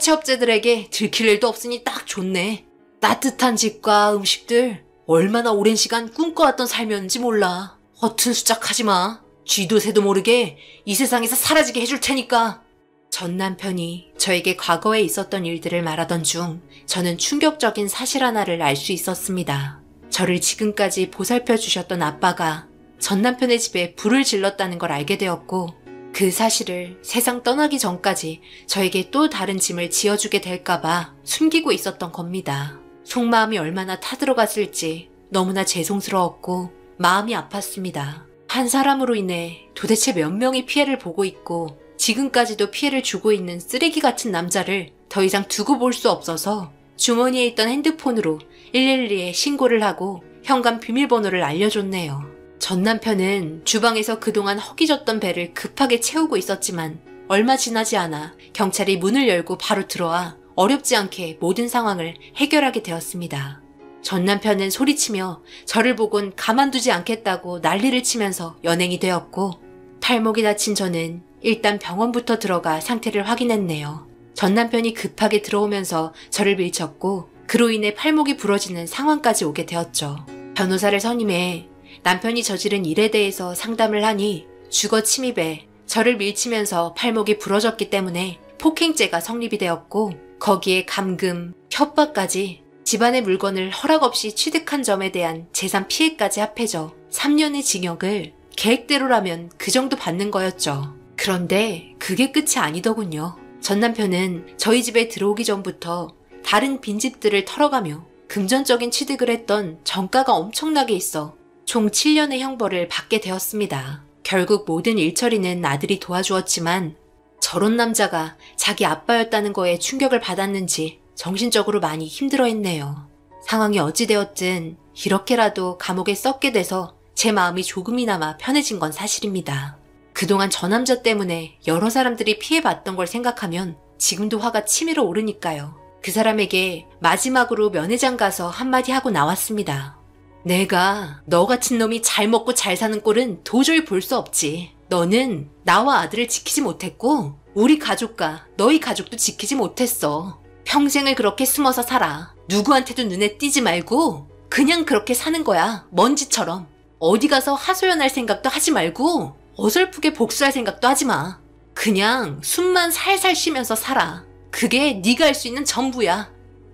사채업자들에게 들킬 일도 없으니 딱 좋네. 따뜻한 집과 음식들 얼마나 오랜 시간 꿈꿔왔던 삶이었는지 몰라. 허튼 수작하지 마. 쥐도 새도 모르게 이 세상에서 사라지게 해줄 테니까. 전 남편이 저에게 과거에 있었던 일들을 말하던 중 저는 충격적인 사실 하나를 알 수 있었습니다. 저를 지금까지 보살펴 주셨던 아빠가 전 남편의 집에 불을 질렀다는 걸 알게 되었고, 그 사실을 세상 떠나기 전까지 저에게 또 다른 짐을 지어주게 될까봐 숨기고 있었던 겁니다. 속마음이 얼마나 타들어갔을지 너무나 죄송스러웠고 마음이 아팠습니다. 한 사람으로 인해 도대체 몇 명이 피해를 보고 있고 지금까지도 피해를 주고 있는 쓰레기 같은 남자를 더 이상 두고 볼 수 없어서 주머니에 있던 핸드폰으로 112에 신고를 하고 현관 비밀번호를 알려줬네요. 전 남편은 주방에서 그동안 허기졌던 배를 급하게 채우고 있었지만 얼마 지나지 않아 경찰이 문을 열고 바로 들어와 어렵지 않게 모든 상황을 해결하게 되었습니다. 전 남편은 소리치며 저를 보곤 가만두지 않겠다고 난리를 치면서 연행이 되었고, 팔목이 다친 저는 일단 병원부터 들어가 상태를 확인했네요. 전 남편이 급하게 들어오면서 저를 밀쳤고 그로 인해 팔목이 부러지는 상황까지 오게 되었죠. 변호사를 선임해 남편이 저지른 일에 대해서 상담을 하니 주거 침입에 저를 밀치면서 팔목이 부러졌기 때문에 폭행죄가 성립이 되었고, 거기에 감금, 협박까지 집안의 물건을 허락 없이 취득한 점에 대한 재산 피해까지 합해져 3년의 징역을 계획대로라면 그 정도 받는 거였죠. 그런데 그게 끝이 아니더군요. 전 남편은 저희 집에 들어오기 전부터 다른 빈집들을 털어가며 금전적인 취득을 했던 정가가 엄청나게 있어 총 7년의 형벌을 받게 되었습니다. 결국 모든 일처리는 아들이 도와주었지만 저런 남자가 자기 아빠였다는 거에 충격을 받았는지 정신적으로 많이 힘들어했네요. 상황이 어찌되었든 이렇게라도 감옥에 썩게 돼서 제 마음이 조금이나마 편해진 건 사실입니다. 그동안 저 남자 때문에 여러 사람들이 피해봤던 걸 생각하면 지금도 화가 치밀어 오르니까요. 그 사람에게 마지막으로 면회장 가서 한마디 하고 나왔습니다. 내가 너 같은 놈이 잘 먹고 잘 사는 꼴은 도저히 볼 수 없지. 너는 나와 아들을 지키지 못했고 우리 가족과 너희 가족도 지키지 못했어. 평생을 그렇게 숨어서 살아. 누구한테도 눈에 띄지 말고 그냥 그렇게 사는 거야. 먼지처럼. 어디 가서 하소연할 생각도 하지 말고 어설프게 복수할 생각도 하지 마. 그냥 숨만 살살 쉬면서 살아. 그게 네가 할 수 있는 전부야.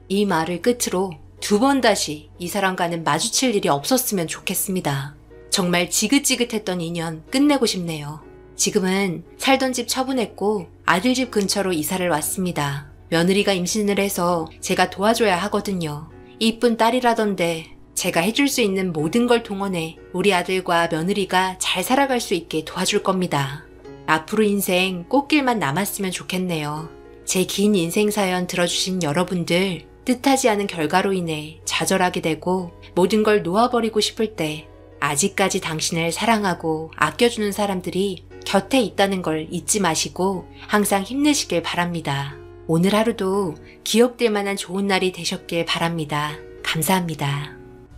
이 말을 끝으로 2번 다시 이 사람과는 마주칠 일이 없었으면 좋겠습니다. 정말 지긋지긋했던 인연 끝내고 싶네요. 지금은 살던 집 처분했고 아들 집 근처로 이사를 왔습니다. 며느리가 임신을 해서 제가 도와줘야 하거든요. 이쁜 딸이라던데 제가 해줄 수 있는 모든 걸 동원해 우리 아들과 며느리가 잘 살아갈 수 있게 도와줄 겁니다. 앞으로 인생 꽃길만 남았으면 좋겠네요. 제 긴 인생 사연 들어주신 여러분들, 뜻하지 않은 결과로 인해 좌절하게 되고 모든 걸 놓아버리고 싶을 때 아직까지 당신을 사랑하고 아껴주는 사람들이 곁에 있다는 걸 잊지 마시고 항상 힘내시길 바랍니다. 오늘 하루도 기억될 만한 좋은 날이 되셨길 바랍니다. 감사합니다.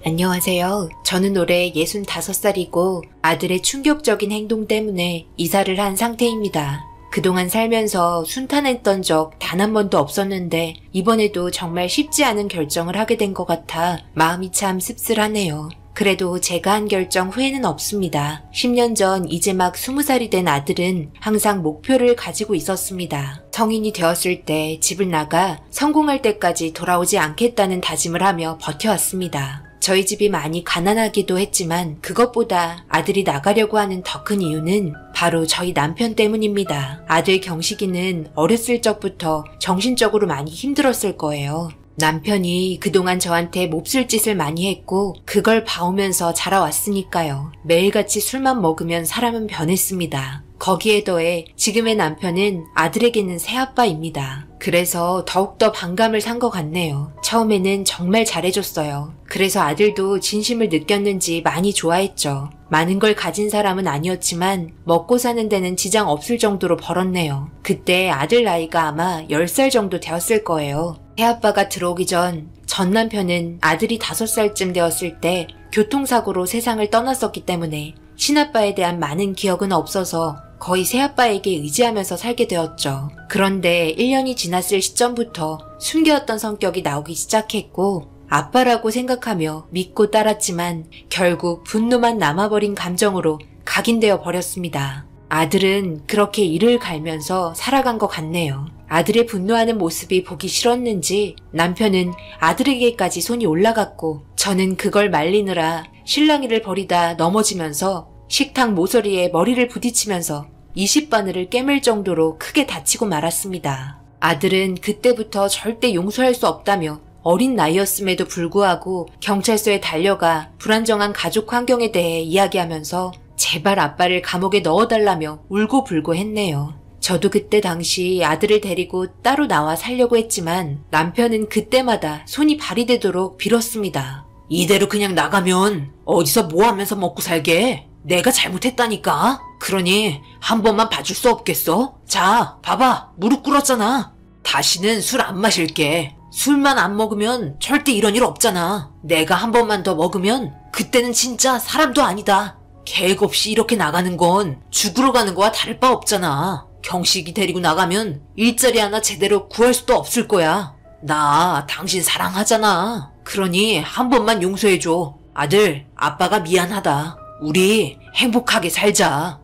안녕하세요. 저는 올해 65살이고 아들의 충격적인 행동 때문에 이사를 한 상태입니다. 그동안 살면서 순탄했던 적 단 한 번도 없었는데 이번에도 정말 쉽지 않은 결정을 하게 된 것 같아 마음이 참 씁쓸하네요. 그래도 제가 한 결정 후회는 없습니다. 10년 전 이제 막 20살이 된 아들은 항상 목표를 가지고 있었습니다. 성인이 되었을 때 집을 나가 성공할 때까지 돌아오지 않겠다는 다짐을 하며 버텨왔습니다. 저희 집이 많이 가난하기도 했지만 그것보다 아들이 나가려고 하는 더 큰 이유는 바로 저희 남편 때문입니다. 아들 경식이는 어렸을 적부터 정신적으로 많이 힘들었을 거예요. 남편이 그동안 저한테 몹쓸 짓을 많이 했고 그걸 봐오면서 자라왔으니까요. 매일같이 술만 먹으면 사람은 변했습니다. 거기에 더해 지금의 남편은 아들에게는 새아빠입니다. 그래서 더욱더 반감을 산 것 같네요. 처음에는 정말 잘해줬어요. 그래서 아들도 진심을 느꼈는지 많이 좋아했죠. 많은 걸 가진 사람은 아니었지만 먹고 사는 데는 지장 없을 정도로 벌었네요. 그때 아들 나이가 아마 10살 정도 되었을 거예요. 새아빠가 들어오기 전 남편은 아들이 5살쯤 되었을 때 교통사고로 세상을 떠났었기 때문에 친아빠에 대한 많은 기억은 없어서 거의 새아빠에게 의지하면서 살게 되었죠. 그런데 1년이 지났을 시점부터 숨겨왔던 성격이 나오기 시작했고 아빠라고 생각하며 믿고 따랐지만 결국 분노만 남아버린 감정으로 각인되어 버렸습니다. 아들은 그렇게 이를 갈면서 살아간 것 같네요. 아들의 분노하는 모습이 보기 싫었는지 남편은 아들에게까지 손이 올라갔고 저는 그걸 말리느라 실랑이를 벌이다 넘어지면서 식탁 모서리에 머리를 부딪히면서 20바늘을 깨물 정도로 크게 다치고 말았습니다. 아들은 그때부터 절대 용서할 수 없다며 어린 나이였음에도 불구하고 경찰서에 달려가 불안정한 가족 환경에 대해 이야기하면서 제발 아빠를 감옥에 넣어달라며 울고불고 했네요. 저도 그때 당시 아들을 데리고 따로 나와 살려고 했지만 남편은 그때마다 손이 발휘되도록 빌었습니다. 이대로 그냥 나가면 어디서 뭐 하면서 먹고 살게? 내가 잘못했다니까? 그러니 한 번만 봐줄 수 없겠어? 자, 봐봐. 무릎 꿇었잖아. 다시는 술 안 마실게. 술만 안 먹으면 절대 이런 일 없잖아. 내가 한 번만 더 먹으면 그때는 진짜 사람도 아니다. 계획 없이 이렇게 나가는 건 죽으러 가는 거와 다를 바 없잖아. 경식이 데리고 나가면 일자리 하나 제대로 구할 수도 없을 거야. 나 당신 사랑하잖아. 그러니 한 번만 용서해줘. 아들, 아빠가 미안하다. 우리 행복하게 살자.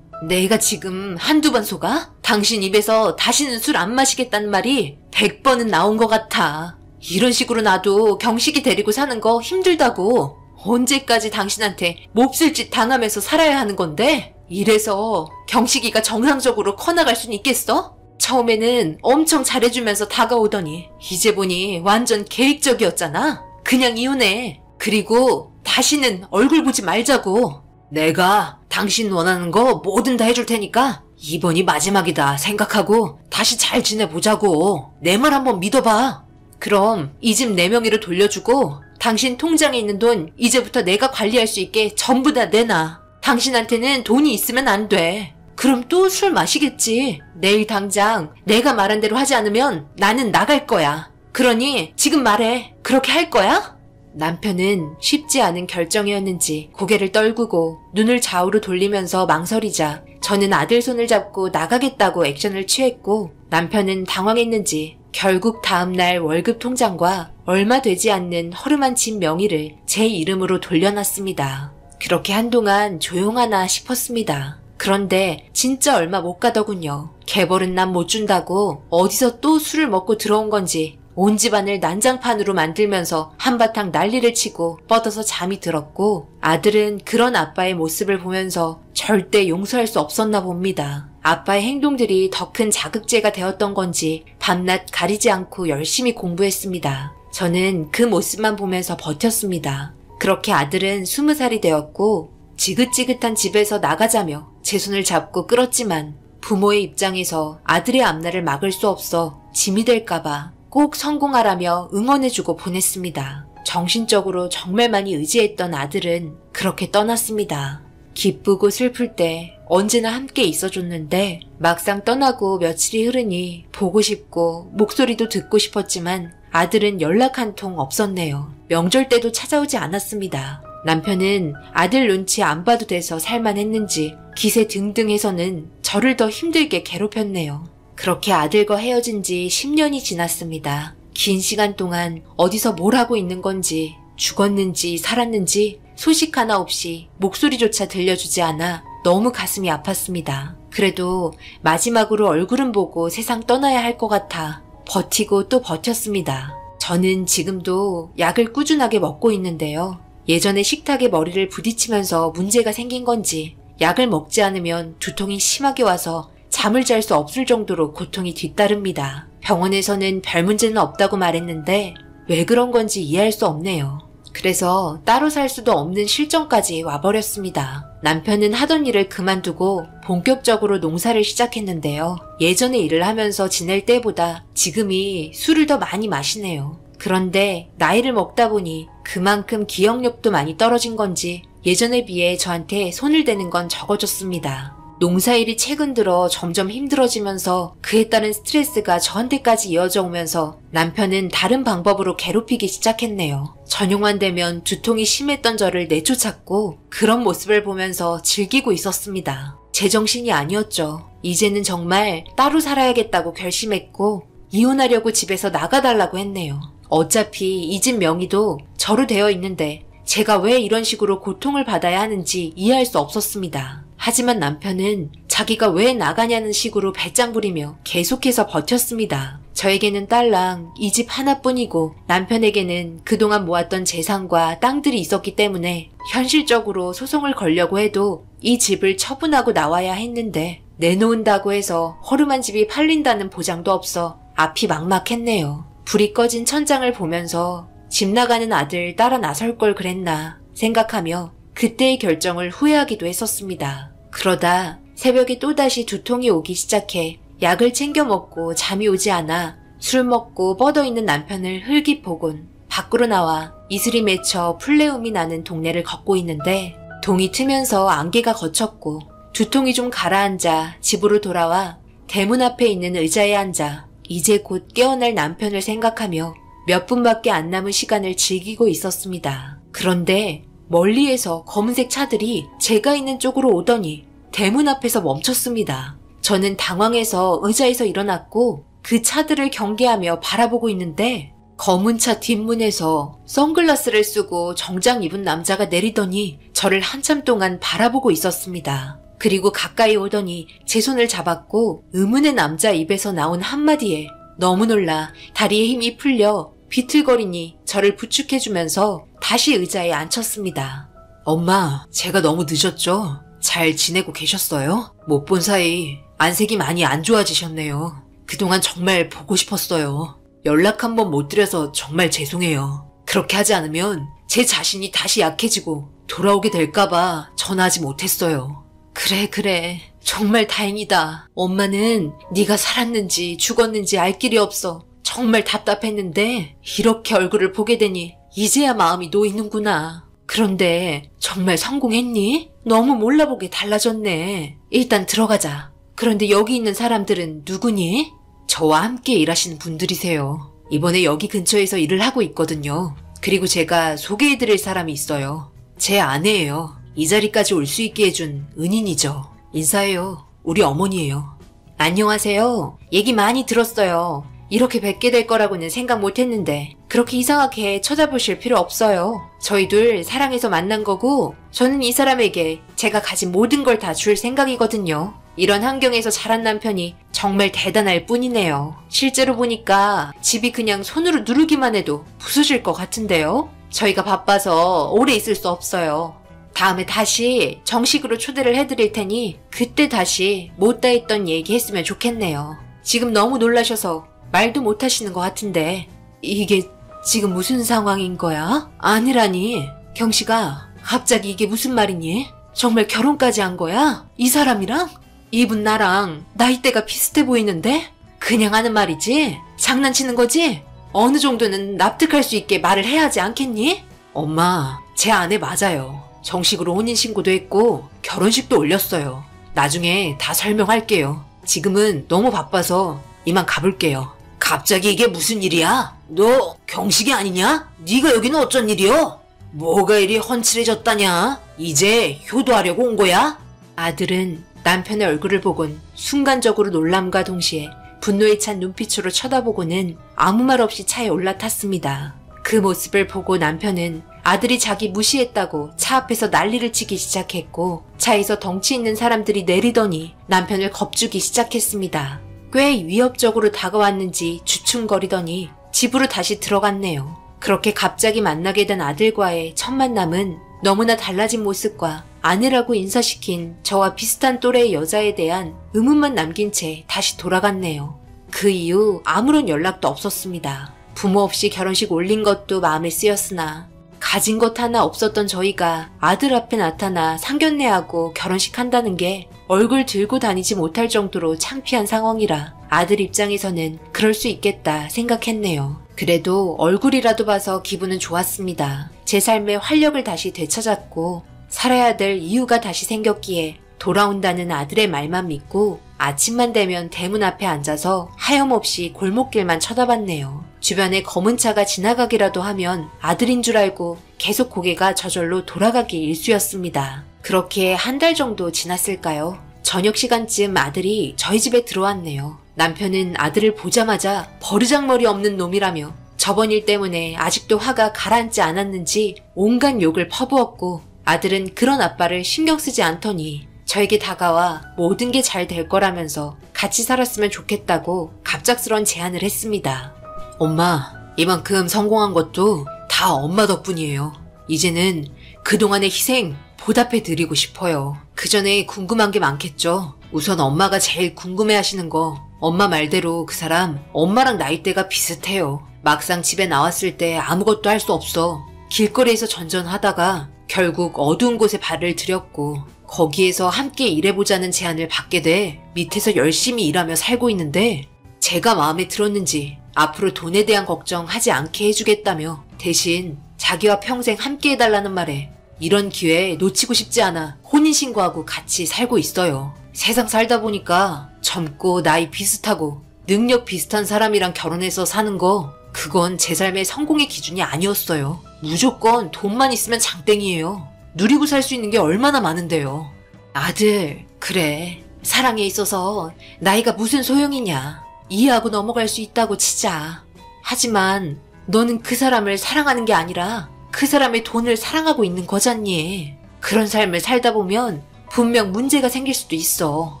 내가 지금 한두 번 속아? 당신 입에서 다시는 술 안 마시겠다는 말이 100번은 나온 것 같아. 이런 식으로 나도 경식이 데리고 사는 거 힘들다고. 언제까지 당신한테 몹쓸 짓 당하면서 살아야 하는 건데? 이래서 경식이가 정상적으로 커나갈 순 있겠어? 처음에는 엄청 잘해주면서 다가오더니 이제 보니 완전 계획적이었잖아. 그냥 이혼해. 그리고 다시는 얼굴 보지 말자고. 내가 당신 원하는 거 뭐든 다 해줄 테니까 이번이 마지막이다 생각하고 다시 잘 지내보자고. 내 말 한번 믿어봐. 그럼 이 집 내 명의로 돌려주고 당신 통장에 있는 돈 이제부터 내가 관리할 수 있게 전부 다 내놔. 당신한테는 돈이 있으면 안 돼. 그럼 또 술 마시겠지. 내일 당장 내가 말한 대로 하지 않으면 나는 나갈 거야. 그러니 지금 말해. 그렇게 할 거야? 남편은 쉽지 않은 결정이었는지 고개를 떨구고 눈을 좌우로 돌리면서 망설이자 저는 아들 손을 잡고 나가겠다고 액션을 취했고 남편은 당황했는지 결국 다음날 월급 통장과 얼마 되지 않는 허름한 집 명의를 제 이름으로 돌려놨습니다. 그렇게 한동안 조용하나 싶었습니다. 그런데 진짜 얼마 못 가더군요. 개벌은 난 못 준다고 어디서 또 술을 먹고 들어온 건지 온 집안을 난장판으로 만들면서 한바탕 난리를 치고 뻗어서 잠이 들었고 아들은 그런 아빠의 모습을 보면서 절대 용서할 수 없었나 봅니다. 아빠의 행동들이 더 큰 자극제가 되었던 건지 밤낮 가리지 않고 열심히 공부했습니다. 저는 그 모습만 보면서 버텼습니다. 그렇게 아들은 20살이 되었고 지긋지긋한 집에서 나가자며 제 손을 잡고 끌었지만 부모의 입장에서 아들의 앞날을 막을 수 없어 짐이 될까봐 꼭 성공하라며 응원해주고 보냈습니다. 정신적으로 정말 많이 의지했던 아들은 그렇게 떠났습니다. 기쁘고 슬플 때 언제나 함께 있어줬는데 막상 떠나고 며칠이 흐르니 보고 싶고 목소리도 듣고 싶었지만 아들은 연락 한 통 없었네요. 명절 때도 찾아오지 않았습니다. 남편은 아들 눈치 안 봐도 돼서 살만했는지 기세 등등해서는 저를 더 힘들게 괴롭혔네요. 그렇게 아들과 헤어진 지 10년이 지났습니다. 긴 시간 동안 어디서 뭘 하고 있는 건지, 죽었는지 살았는지 소식 하나 없이 목소리조차 들려주지 않아 너무 가슴이 아팠습니다. 그래도 마지막으로 얼굴은 보고 세상 떠나야 할 것 같아 버티고 또 버텼습니다. 저는 지금도 약을 꾸준하게 먹고 있는데요. 예전에 식탁에 머리를 부딪히면서 문제가 생긴 건지 약을 먹지 않으면 두통이 심하게 와서 잠을 잘 수 없을 정도로 고통이 뒤따릅니다. 병원에서는 별 문제는 없다고 말했는데 왜 그런 건지 이해할 수 없네요. 그래서 따로 살 수도 없는 실정까지 와버렸습니다. 남편은 하던 일을 그만두고 본격적으로 농사를 시작했는데요. 예전에 일을 하면서 지낼 때보다 지금이 술을 더 많이 마시네요. 그런데 나이를 먹다 보니 그만큼 기억력도 많이 떨어진 건지 예전에 비해 저한테 손을 대는 건 적어졌습니다. 농사일이 최근 들어 점점 힘들어지면서 그에 따른 스트레스가 저한테까지 이어져 오면서 남편은 다른 방법으로 괴롭히기 시작했네요. 저녁만 되면 두통이 심했던 저를 내쫓았고 그런 모습을 보면서 즐기고 있었습니다. 제정신이 아니었죠. 이제는 정말 따로 살아야겠다고 결심했고 이혼하려고 집에서 나가달라고 했네요. 어차피 이 집 명의도 저로 되어 있는데 제가 왜 이런 식으로 고통을 받아야 하는지 이해할 수 없었습니다. 하지만 남편은 자기가 왜 나가냐는 식으로 배짱 부리며 계속해서 버텼습니다. 저에게는 딸랑 이 집 하나뿐이고 남편에게는 그동안 모았던 재산과 땅들이 있었기 때문에 현실적으로 소송을 걸려고 해도 이 집을 처분하고 나와야 했는데 내놓은다고 해서 허름한 집이 팔린다는 보장도 없어 앞이 막막했네요. 불이 꺼진 천장을 보면서 집 나가는 아들 따라 나설 걸 그랬나 생각하며 그때의 결정을 후회하기도 했었습니다. 그러다 새벽에 또다시 두통이 오기 시작해 약을 챙겨 먹고 잠이 오지 않아 술 먹고 뻗어있는 남편을 흘깃보곤 밖으로 나와 이슬이 맺혀 풀레움이 나는 동네를 걷고 있는데 동이 트면서 안개가 걷혔고 두통이 좀 가라앉아 집으로 돌아와 대문 앞에 있는 의자에 앉아 이제 곧 깨어날 남편을 생각하며 몇 분밖에 안 남은 시간을 즐기고 있었습니다. 그런데 멀리에서 검은색 차들이 제가 있는 쪽으로 오더니 대문 앞에서 멈췄습니다. 저는 당황해서 의자에서 일어났고 그 차들을 경계하며 바라보고 있는데 검은 차 뒷문에서 선글라스를 쓰고 정장 입은 남자가 내리더니 저를 한참 동안 바라보고 있었습니다. 그리고 가까이 오더니 제 손을 잡았고 의문의 남자 입에서 나온 한마디에 너무 놀라 다리에 힘이 풀려 비틀거리니 저를 부축해주면서 다시 의자에 앉혔습니다. 엄마, 제가 너무 늦었죠? 잘 지내고 계셨어요? 못 본 사이 안색이 많이 안 좋아지셨네요. 그동안 정말 보고 싶었어요. 연락 한번 못 드려서 정말 죄송해요. 그렇게 하지 않으면 제 자신이 다시 약해지고 돌아오게 될까봐 전화하지 못했어요. 그래. 정말 다행이다. 엄마는 네가 살았는지 죽었는지 알 길이 없어 정말 답답했는데 이렇게 얼굴을 보게 되니 이제야 마음이 놓이는구나. 그런데 정말 성공했니? 너무 몰라보게 달라졌네. 일단 들어가자. 그런데 여기 있는 사람들은 누구니? 저와 함께 일하시는 분들이세요. 이번에 여기 근처에서 일을 하고 있거든요. 그리고 제가 소개해드릴 사람이 있어요. 제 아내예요. 이 자리까지 올 수 있게 해준 은인이죠. 인사해요. 우리 어머니예요. 안녕하세요. 얘기 많이 들었어요. 이렇게 뵙게 될 거라고는 생각 못했는데 그렇게 이상하게 쳐다보실 필요 없어요. 저희 둘 사랑해서 만난 거고 저는 이 사람에게 제가 가진 모든 걸 다 줄 생각이거든요. 이런 환경에서 자란 남편이 정말 대단할 뿐이네요. 실제로 보니까 집이 그냥 손으로 누르기만 해도 부서질 것 같은데요. 저희가 바빠서 오래 있을 수 없어요. 다음에 다시 정식으로 초대를 해드릴 테니 그때 다시 못다 했던 얘기 했으면 좋겠네요. 지금 너무 놀라셔서 말도 못하시는 것 같은데 이게 지금 무슨 상황인 거야? 아니라니. 경식아, 갑자기 이게 무슨 말이니? 정말 결혼까지 한 거야? 이 사람이랑? 이분 나랑 나이대가 비슷해 보이는데? 그냥 하는 말이지? 장난치는 거지? 어느 정도는 납득할 수 있게 말을 해야 하지 않겠니? 엄마, 제 아내 맞아요. 정식으로 혼인신고도 했고 결혼식도 올렸어요. 나중에 다 설명할게요. 지금은 너무 바빠서 이만 가볼게요. 갑자기 이게 무슨 일이야? 너 경식이 아니냐? 네가 여기는 어쩐 일이여? 뭐가 이리 헌칠해졌다냐? 이제 효도하려고 온 거야? 아들은 남편의 얼굴을 보곤 순간적으로 놀람과 동시에 분노에 찬 눈빛으로 쳐다보고는 아무 말 없이 차에 올라탔습니다. 그 모습을 보고 남편은 아들이 자기 무시했다고 차 앞에서 난리를 치기 시작했고 차에서 덩치 있는 사람들이 내리더니 남편을 겁주기 시작했습니다. 꽤 위협적으로 다가왔는지 주춤거리더니 집으로 다시 들어갔네요. 그렇게 갑자기 만나게 된 아들과의 첫 만남은 너무나 달라진 모습과 아내라고 인사시킨 저와 비슷한 또래의 여자에 대한 의문만 남긴 채 다시 돌아갔네요. 그 이후 아무런 연락도 없었습니다. 부모 없이 결혼식 올린 것도 마음에 쓰였으나 가진 것 하나 없었던 저희가 아들 앞에 나타나 상견례하고 결혼식 한다는 게 얼굴 들고 다니지 못할 정도로 창피한 상황이라 아들 입장에서는 그럴 수 있겠다 생각했네요. 그래도 얼굴이라도 봐서 기분은 좋았습니다. 제 삶의 활력을 다시 되찾았고 살아야 될 이유가 다시 생겼기에 돌아온다는 아들의 말만 믿고 아침만 되면 대문 앞에 앉아서 하염없이 골목길만 쳐다봤네요. 주변에 검은 차가 지나가기라도 하면 아들인 줄 알고 계속 고개가 저절로 돌아가기 일쑤였습니다. 그렇게 한 달 정도 지났을까요? 저녁 시간쯤 아들이 저희 집에 들어왔네요. 남편은 아들을 보자마자 버르장머리 없는 놈이라며 저번 일 때문에 아직도 화가 가라앉지 않았는지 온갖 욕을 퍼부었고 아들은 그런 아빠를 신경 쓰지 않더니 저에게 다가와 모든 게 잘 될 거라면서 같이 살았으면 좋겠다고 갑작스런 제안을 했습니다. 엄마, 이만큼 성공한 것도 다 엄마 덕분이에요. 이제는 그동안의 희생 보답해드리고 싶어요. 그 전에 궁금한 게 많겠죠. 우선 엄마가 제일 궁금해하시는 거 엄마 말대로 그 사람 엄마랑 나이대가 비슷해요. 막상 집에 나왔을 때 아무것도 할 수 없어. 길거리에서 전전하다가 결국 어두운 곳에 발을 들였고 거기에서 함께 일해보자는 제안을 받게 돼 밑에서 열심히 일하며 살고 있는데 제가 마음에 들었는지 앞으로 돈에 대한 걱정 하지 않게 해주겠다며 대신 자기와 평생 함께 해달라는 말에 이런 기회 놓치고 싶지 않아 혼인신고하고 같이 살고 있어요. 세상 살다 보니까 젊고 나이 비슷하고 능력 비슷한 사람이랑 결혼해서 사는 거 그건 제 삶의 성공의 기준이 아니었어요. 무조건 돈만 있으면 장땡이에요. 누리고 살 수 있는 게 얼마나 많은데요. 아들, 그래. 사랑에 있어서 나이가 무슨 소용이냐. 이해하고 넘어갈 수 있다고 치자. 하지만 너는 그 사람을 사랑하는 게 아니라 그 사람의 돈을 사랑하고 있는 거잖니. 그런 삶을 살다 보면 분명 문제가 생길 수도 있어.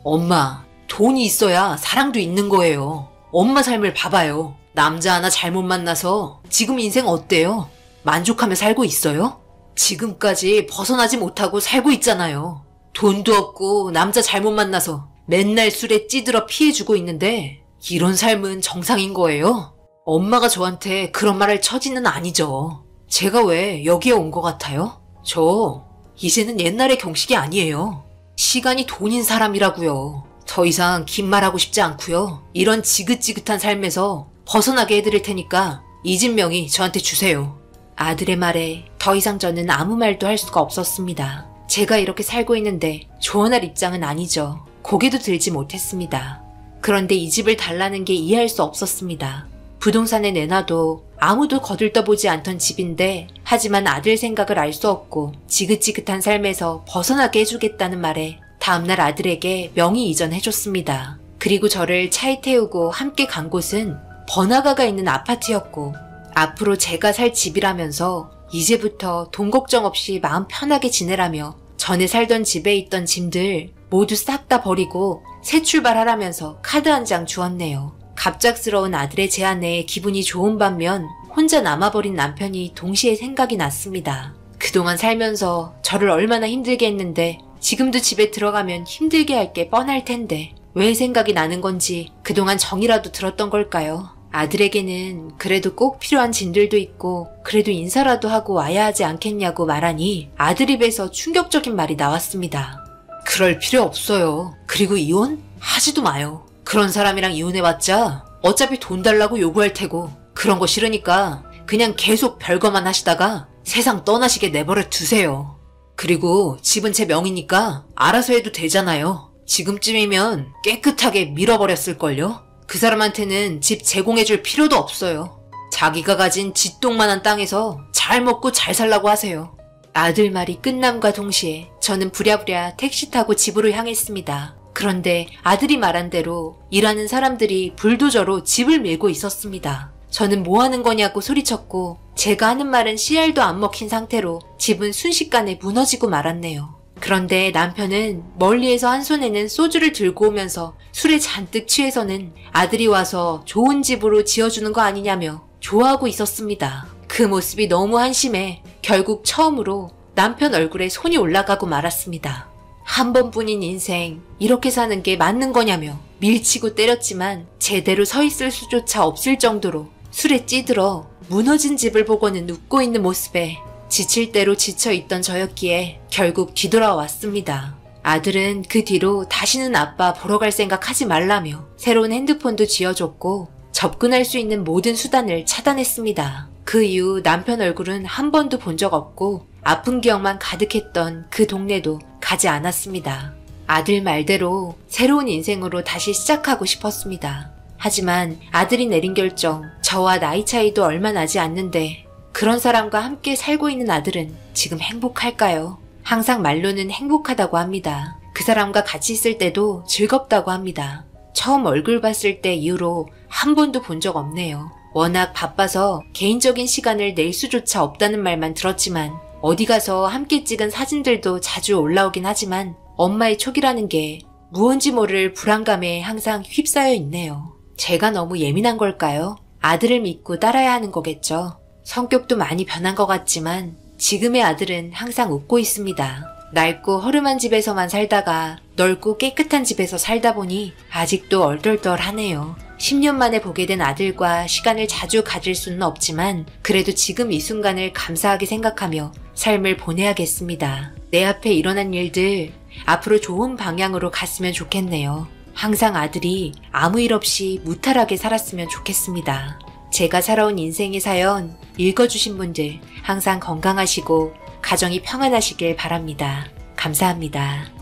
엄마, 돈이 있어야 사랑도 있는 거예요. 엄마 삶을 봐봐요. 남자 하나 잘못 만나서 지금 인생 어때요? 만족하며 살고 있어요? 지금까지 벗어나지 못하고 살고 있잖아요. 돈도 없고 남자 잘못 만나서 맨날 술에 찌들어 피해주고 있는데 이런 삶은 정상인 거예요? 엄마가 저한테 그런 말할 처지는 아니죠. 제가 왜 여기에 온 것 같아요? 저 이제는 옛날의 경식이 아니에요. 시간이 돈인 사람이라고요. 더 이상 긴 말하고 싶지 않고요. 이런 지긋지긋한 삶에서 벗어나게 해드릴 테니까 이 집 명의 저한테 주세요. 아들의 말에 더 이상 저는 아무 말도 할 수가 없었습니다. 제가 이렇게 살고 있는데 조언할 입장은 아니죠. 고개도 들지 못했습니다. 그런데 이 집을 달라는 게 이해할 수 없었습니다. 부동산에 내놔도 아무도 거들떠보지 않던 집인데 하지만 아들 생각을 알 수 없고 지긋지긋한 삶에서 벗어나게 해주겠다는 말에 다음날 아들에게 명의 이전해줬습니다. 그리고 저를 차에 태우고 함께 간 곳은 번화가가 있는 아파트였고 앞으로 제가 살 집이라면서 이제부터 돈 걱정 없이 마음 편하게 지내라며 전에 살던 집에 있던 짐들 모두 싹 다 버리고 새 출발하라면서 카드 한 장 주었네요. 갑작스러운 아들의 제안에 기분이 좋은 반면 혼자 남아버린 남편이 동시에 생각이 났습니다. 그동안 살면서 저를 얼마나 힘들게 했는데 지금도 집에 들어가면 힘들게 할 게 뻔할 텐데 왜 생각이 나는 건지 그동안 정이라도 들었던 걸까요? 아들에게는 그래도 꼭 필요한 짐들도 있고 그래도 인사라도 하고 와야 하지 않겠냐고 말하니 아들 입에서 충격적인 말이 나왔습니다. 그럴 필요 없어요. 그리고 이혼? 하지도 마요. 그런 사람이랑 이혼해봤자 어차피 돈 달라고 요구할 테고 그런 거 싫으니까 그냥 계속 별거만 하시다가 세상 떠나시게 내버려 두세요. 그리고 집은 제 명이니까 알아서 해도 되잖아요. 지금쯤이면 깨끗하게 밀어버렸을걸요? 그 사람한테는 집 제공해줄 필요도 없어요. 자기가 가진 쥐똥만한 땅에서 잘 먹고 잘 살라고 하세요. 아들 말이 끝남과 동시에 저는 부랴부랴 택시 타고 집으로 향했습니다. 그런데 아들이 말한 대로 일하는 사람들이 불도저로 집을 밀고 있었습니다. 저는 뭐 하는 거냐고 소리쳤고 제가 하는 말은 씨알도 안 먹힌 상태로 집은 순식간에 무너지고 말았네요. 그런데 남편은 멀리에서 한 손에는 소주를 들고 오면서 술에 잔뜩 취해서는 아들이 와서 좋은 집으로 지어주는 거 아니냐며 좋아하고 있었습니다. 그 모습이 너무 한심해 결국 처음으로 남편 얼굴에 손이 올라가고 말았습니다. 한 번뿐인 인생 이렇게 사는 게 맞는 거냐며 밀치고 때렸지만 제대로 서 있을 수조차 없을 정도로 술에 찌들어 무너진 집을 보고는 웃고 있는 모습에 지칠 대로 지쳐있던 저였기에 결국 뒤돌아왔습니다. 아들은 그 뒤로 다시는 아빠 보러 갈 생각 하지 말라며 새로운 핸드폰도 쥐어줬고 접근할 수 있는 모든 수단을 차단했습니다. 그 이후 남편 얼굴은 한 번도 본 적 없고 아픈 기억만 가득했던 그 동네도 가지 않았습니다. 아들 말대로 새로운 인생으로 다시 시작하고 싶었습니다. 하지만 아들이 내린 결정, 저와 나이 차이도 얼마 나지 않는데 그런 사람과 함께 살고 있는 아들은 지금 행복할까요? 항상 말로는 행복하다고 합니다. 그 사람과 같이 있을 때도 즐겁다고 합니다. 처음 얼굴 봤을 때 이후로 한 번도 본 적 없네요. 워낙 바빠서 개인적인 시간을 낼 수조차 없다는 말만 들었지만 어디 가서 함께 찍은 사진들도 자주 올라오긴 하지만 엄마의 촉이라는 게 무언지 모를 불안감에 항상 휩싸여 있네요. 제가 너무 예민한 걸까요? 아들을 믿고 따라야 하는 거겠죠. 성격도 많이 변한 것 같지만 지금의 아들은 항상 웃고 있습니다. 낡고 허름한 집에서만 살다가 넓고 깨끗한 집에서 살다 보니 아직도 얼떨떨하네요. 10년 만에 보게 된 아들과 시간을 자주 가질 수는 없지만 그래도 지금 이 순간을 감사하게 생각하며 삶을 보내야겠습니다. 내 앞에 일어난 일들 앞으로 좋은 방향으로 갔으면 좋겠네요. 항상 아들이 아무 일 없이 무탈하게 살았으면 좋겠습니다. 제가 살아온 인생의 사연 읽어주신 분들 항상 건강하시고 가정이 평안하시길 바랍니다. 감사합니다.